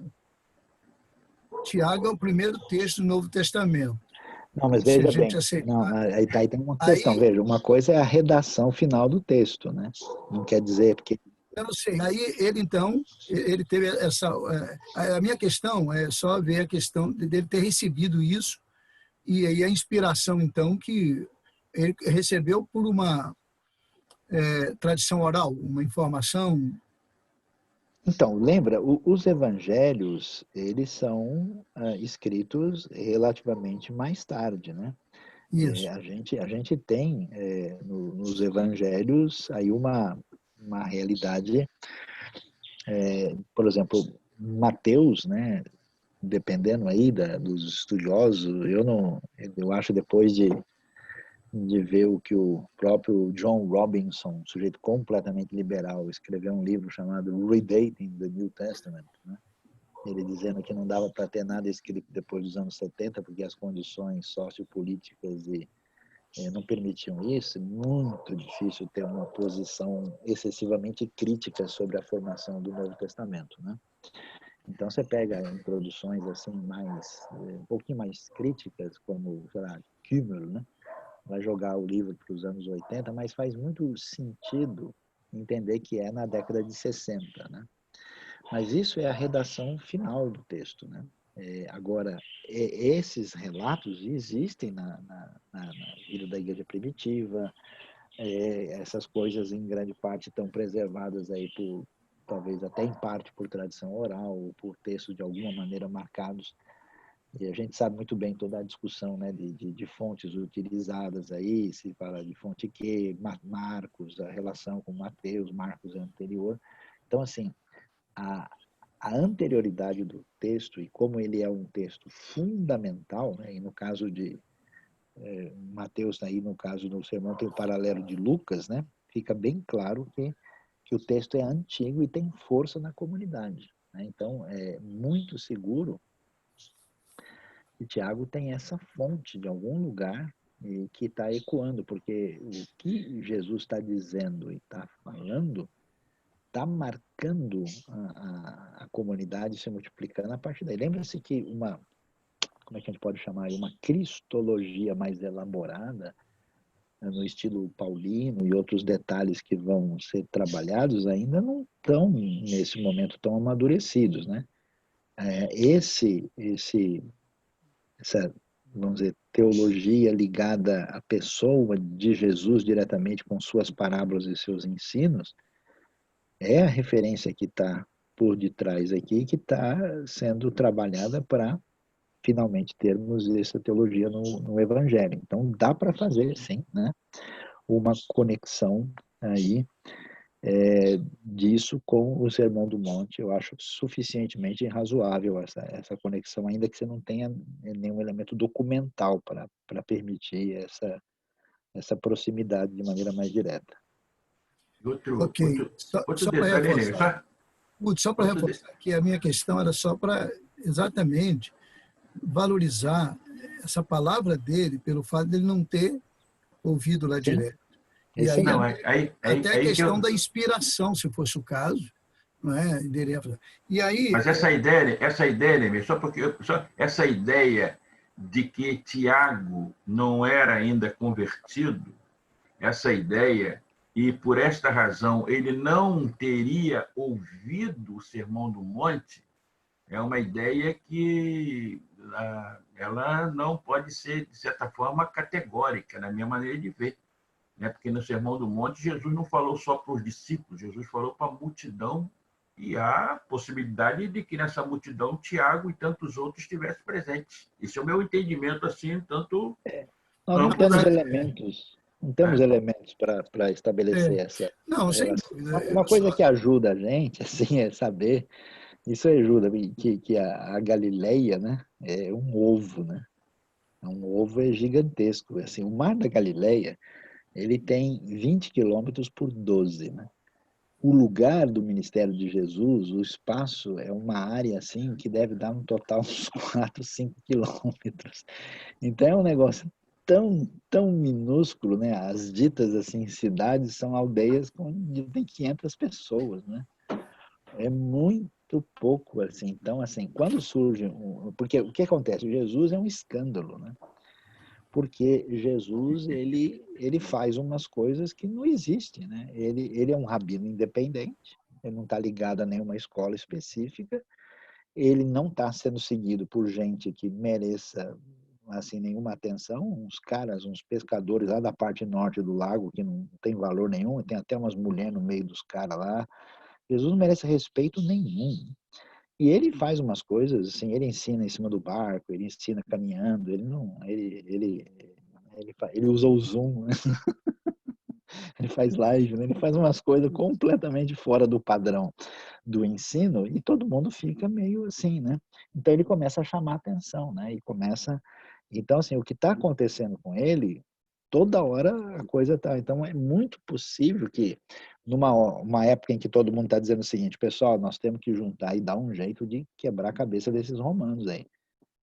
Tiago é o primeiro texto do Novo Testamento. Não, mas veja bem, aí tem uma questão. Veja, uma coisa é a redação final do texto, né? Não quer dizer porque... Eu não sei. Aí ele, então, ele teve essa... A minha questão é só ver a questão dele ter recebido isso, e aí a inspiração, então, que ele recebeu por uma tradição oral, uma informação. Então, lembra, os evangelhos, eles são escritos relativamente mais tarde, né? Isso. A gente tem nos evangelhos aí uma realidade, por exemplo, Mateus, né? Dependendo aí dos estudiosos, eu acho, depois de ver o que o próprio John Robinson, um sujeito completamente liberal, escreveu um livro chamado Redating the New Testament, né? Ele dizendo que não dava para ter nada escrito depois dos anos 70, porque as condições sociopolíticas não permitiam isso. Muito difícil ter uma posição excessivamente crítica sobre a formação do Novo Testamento, né? Então você pega introduções assim um pouquinho mais críticas, como, sei lá, Kümmel, né? Vai jogar o livro para os anos 80, mas faz muito sentido entender que é na década de 60, né? Mas isso é a redação final do texto, né? Agora, esses relatos existem na vida da igreja primitiva, essas coisas em grande parte estão preservadas aí talvez até em parte por tradição oral, ou por textos de alguma maneira marcados E a gente sabe muito bem toda a discussão, né, de fontes utilizadas aí, se fala de fonte que, Marcos, a relação com Mateus, Marcos é anterior. Então, assim, a, a anterioridade do texto e como ele é um texto fundamental, né, e no caso de Mateus, aí no caso do sermão tem o paralelo de Lucas, né, fica bem claro que o texto é antigo e tem força na comunidade, né? Então, é muito seguro que Tiago tem essa fonte de algum lugar e que está ecoando, porque o que Jesus está dizendo e está falando está marcando a comunidade se multiplicando a partir daí. Lembra-se que como é que a gente pode chamar? Uma cristologia mais elaborada, né, no estilo paulino e outros detalhes que vão ser trabalhados ainda não estão, nesse momento, tão amadurecidos, né? Essa, vamos dizer, teologia ligada à pessoa de Jesus diretamente com suas parábolas e seus ensinos, é a referência que está por detrás aqui, que está sendo trabalhada para finalmente termos essa teologia no Evangelho. Então, dá para fazer, sim, né, uma conexão aí disso com o Sermão do Monte. Eu acho suficientemente razoável essa conexão, ainda que você não tenha nenhum elemento documental para permitir essa proximidade de maneira mais direta. Ok, Outro só para detalhe, né? reforçar, só para reforçar que a minha questão era só para exatamente valorizar essa palavra dele pelo fato de ele não ter ouvido lá Sim, direto. E aí Não, até a aí que questão eu... da inspiração, se fosse o caso, não é? E aí, Mas essa ideia, né, essa ideia de que Tiago não era ainda convertido, essa ideia, e por esta razão ele não teria ouvido o Sermão do Monte, é uma ideia que ela não pode ser, de certa forma, categórica, na minha maneira de ver. Né? Porque no Sermão do Monte, Jesus não falou só para os discípulos, Jesus falou para a multidão, e há possibilidade de que nessa multidão Tiago e tantos outros estivessem presentes. Esse é o meu entendimento, assim, tanto nós não amplo temos da... elementos, não temos elementos para estabelecer essa não, sem relação. dúvida. Uma coisa que ajuda a gente, assim, é saber, isso ajuda, que a Galileia, né, é um ovo, né? Um ovo é gigantesco. Assim, o Mar da Galileia, ele tem 20 quilômetros por 12, né? O lugar do ministério de Jesus, o espaço, é uma área assim que deve dar no total uns 4, 5 quilômetros. Então é um negócio tão minúsculo, né? As ditas assim cidades são aldeias onde tem 500 pessoas, né? É muito pouco assim. Então assim, quando surge porque o que acontece? Jesus é um escândalo, né? Porque Jesus ele faz umas coisas que não existem, né? Ele é um rabino independente, ele não está ligado a nenhuma escola específica, ele não está sendo seguido por gente que mereça assim nenhuma atenção, uns caras, uns pescadores lá da parte norte do lago que não tem valor nenhum, tem até umas mulheres no meio dos caras lá. Jesus não merece respeito nenhum. E ele faz umas coisas, assim, ele ensina em cima do barco, ele ensina caminhando, ele não, ele usa o Zoom, né? Ele faz live, né? Ele faz umas coisas completamente fora do padrão do ensino e todo mundo fica meio assim, né? Então ele começa a chamar atenção, né? E começa, então assim, o que está acontecendo com ele, toda hora a coisa tá, então é muito possível que uma época em que todo mundo está dizendo o seguinte, pessoal, nós temos que juntar e dar um jeito de quebrar a cabeça desses romanos aí.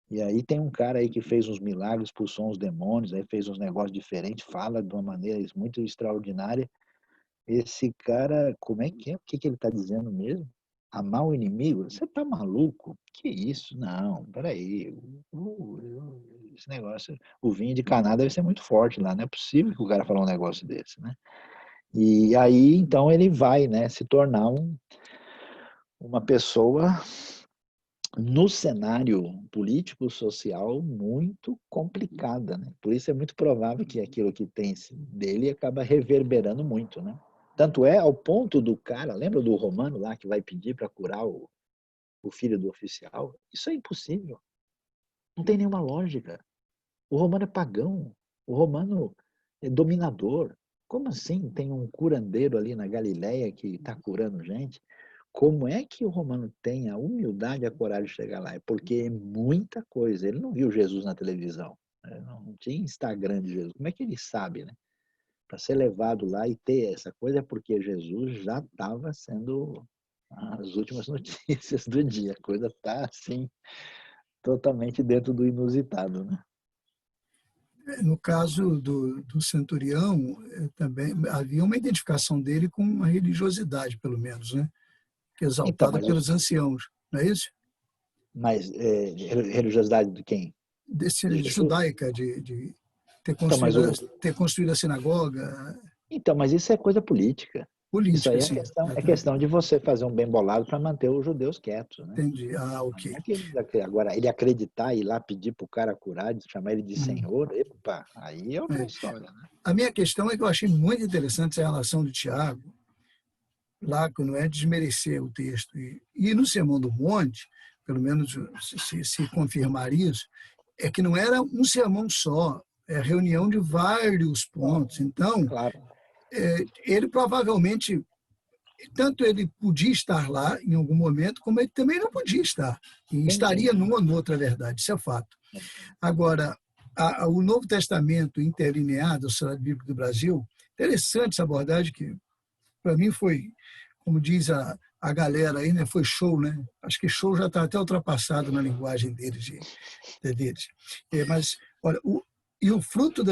E aí tem um cara aí que fez uns milagres, expulsou uns demônios, aí fez uns negócios diferentes, fala de uma maneira muito extraordinária. Esse cara, como é que é? O que ele está dizendo mesmo? Amar o inimigo? Você tá maluco? Que isso? Não, peraí. Esse negócio, o vinho de Caná deve ser muito forte lá. Não é possível que o cara falou um negócio desse, né? E aí, então, ele vai, né, se tornar uma pessoa no cenário político social muito complicada, né? Por isso é muito provável que aquilo que tem dele acaba reverberando muito, né? Tanto é ao ponto do cara, lembra do romano lá que vai pedir para curar o filho do oficial? Isso é impossível. Não tem nenhuma lógica. O romano é pagão, o romano é dominador. Como assim tem um curandeiro ali na Galileia que está curando gente? Como é que o romano tem a humildade e a coragem de chegar lá? É porque é muita coisa. Ele não viu Jesus na televisão, né? Não tinha Instagram de Jesus. Como é que ele sabe, né? Para ser levado lá e ter essa coisa é porque Jesus já estava sendo as últimas notícias do dia. A coisa está assim, totalmente dentro do inusitado, né? No caso do centurião, também havia uma identificação dele com uma religiosidade, pelo menos, né? Então, Exaltada mas, pelos anciãos, não é isso? religiosidade de quem? De Jesus? Judaica, de Então, mas ter construído a sinagoga, mas isso é coisa política. Isso política, aí assim. é questão de você fazer um bem bolado para manter os judeus quietos, né? Entendi. Ah, Não ok. é que agora, ele acreditar e ir lá pedir para o cara curar, chamar ele de senhor, epa, aí é outra história, né? A minha questão é que eu achei muito interessante essa relação do Tiago, lá, que não é desmerecer o texto. E no Sermão do Monte, pelo menos se confirmar isso, é que não era um sermão só, é reunião de vários pontos. Então, Claro. ele provavelmente, tanto ele podia estar lá em algum momento, como ele também não podia estar. E Sim, sim. estaria numa ou noutra verdade, isso é fato. Agora, o Novo Testamento interlineado, a Sociedade Bíblica do Brasil, interessante essa abordagem que, para mim, foi, como diz a galera aí, né, foi show, né? Acho que show já está até ultrapassado na linguagem deles. Mas, olha, e o fruto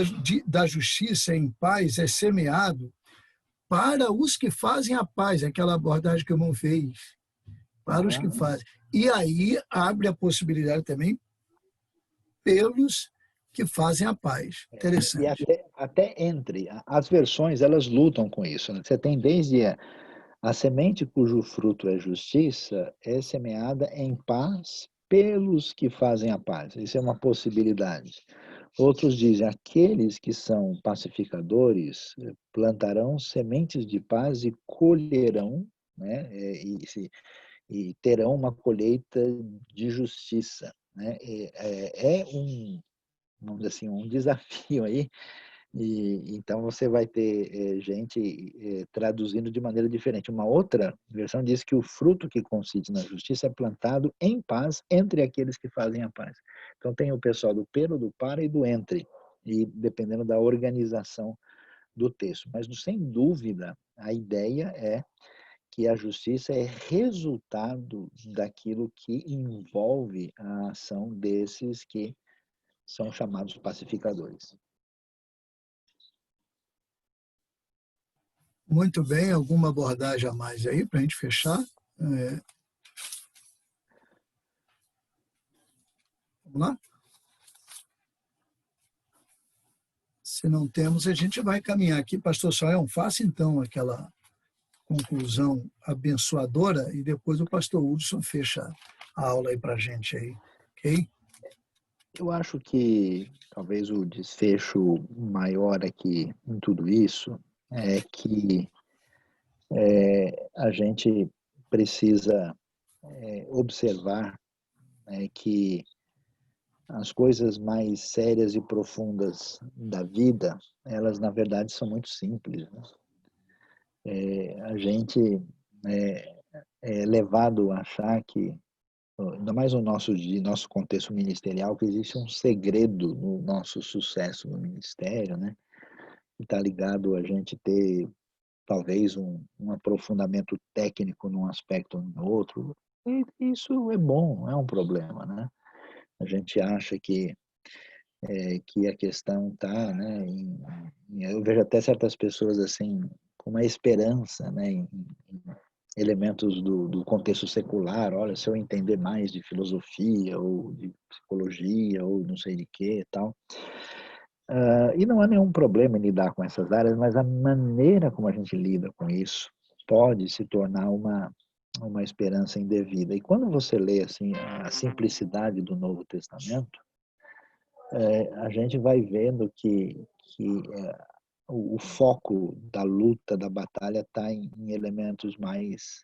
da justiça em paz é semeado para os que fazem a paz, aquela abordagem que o irmão fez, para os que fazem. E aí abre a possibilidade também pelos que fazem a paz. E Interessante. até entre as versões, elas lutam com isso, né? Você tem desde a semente cujo fruto é justiça é semeada em paz pelos que fazem a paz. Isso é uma possibilidade. Outros dizem, aqueles que são pacificadores plantarão sementes de paz e colherão, né? E terão uma colheita de justiça, né? Vamos dizer assim, um desafio aí. E então você vai ter gente traduzindo de maneira diferente. Uma outra versão diz que o fruto que consiste na justiça é plantado em paz entre aqueles que fazem a paz. Então tem o pessoal do pelo, do para e do entre, e dependendo da organização do texto. Mas sem dúvida a ideia é que a justiça é resultado daquilo que envolve a ação desses que são chamados pacificadores. Muito bem, alguma abordagem a mais aí para a gente fechar? Vamos lá? Se não temos, a gente vai caminhar aqui. Pastor Soel, faça então aquela conclusão abençoadora e depois o pastor Hudson fecha a aula aí para a gente aí, ok? Eu acho que talvez o desfecho maior aqui em tudo isso é que a gente precisa observar que as coisas mais sérias e profundas da vida, elas na verdade são muito simples, né? A gente é levado a achar que, ainda mais no nosso contexto ministerial, que existe um segredo no nosso sucesso no ministério, né? Que está ligado a gente ter talvez um aprofundamento técnico num aspecto ou no outro. E isso é bom, não é um problema, né? A gente acha que a questão está, né? Eu vejo até certas pessoas assim com uma esperança, né? Em elementos do contexto secular. Olha, se eu entender mais de filosofia ou de psicologia ou não sei de que e tal. E não há nenhum problema em lidar com essas áreas, mas a maneira como a gente lida com isso pode se tornar uma esperança indevida. E quando você lê assim a simplicidade do Novo Testamento, a gente vai vendo que o foco da luta, da batalha, está em elementos mais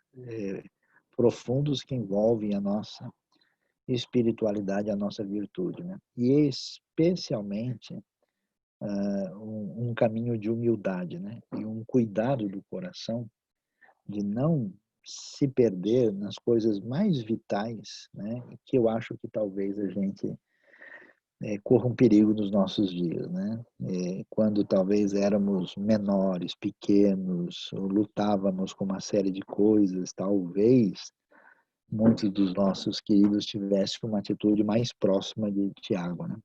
profundos que envolvem a nossa espiritualidade a nossa virtude, né? E especialmente um caminho de humildade, né? E um cuidado do coração de não se perder nas coisas mais vitais, né? Que eu acho que talvez a gente corra um perigo nos nossos dias, né? Quando talvez éramos menores, pequenos, ou lutávamos com uma série de coisas, talvez muitos dos nossos queridos tivessem uma atitude mais próxima de Tiago, né?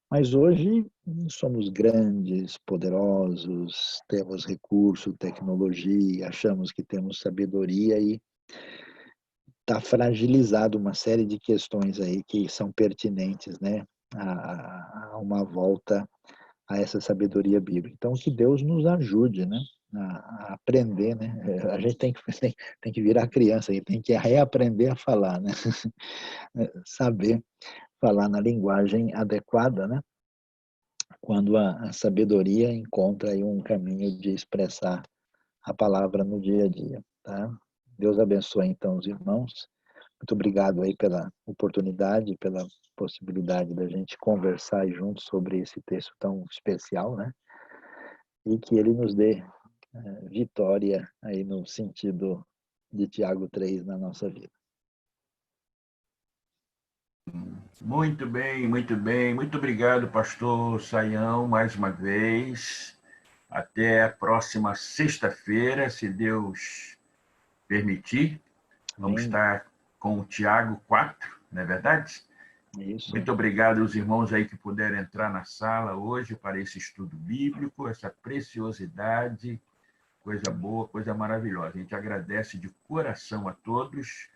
Mas hoje somos grandes, poderosos, temos recurso, tecnologia, achamos que temos sabedoria e está fragilizado uma série de questões aí que são pertinentes, né, a uma volta a essa sabedoria bíblica. Então, que Deus nos ajude, né, a aprender, né? A gente tem que virar criança, tem que reaprender a falar, né? Saber falar na linguagem adequada, né? Quando a sabedoria encontra aí um caminho de expressar a palavra no dia a dia, tá? Deus abençoe então os irmãos. Muito obrigado aí pela oportunidade, pela possibilidade da gente conversar juntos sobre esse texto tão especial, né? E que ele nos dê vitória aí no sentido de Tiago 3 na nossa vida. Muito bem, muito bem. Muito obrigado, pastor Saião, mais uma vez. Até a próxima sexta-feira, se Deus permitir. Vamos estar com o Tiago 4, não é verdade? Isso. Muito obrigado aos irmãos aí que puderam entrar na sala hoje para esse estudo bíblico, essa preciosidade, coisa boa, coisa maravilhosa. A gente agradece de coração a todos.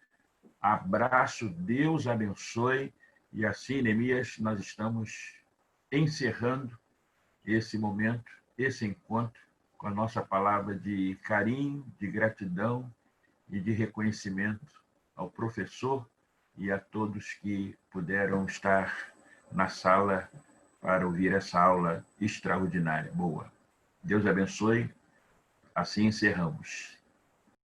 Abraço, Deus abençoe. E assim, Neemias, nós estamos encerrando esse momento, esse encontro, com a nossa palavra de carinho, de gratidão e de reconhecimento ao professor e a todos que puderam estar na sala para ouvir essa aula extraordinária. Boa. Deus abençoe. Assim encerramos.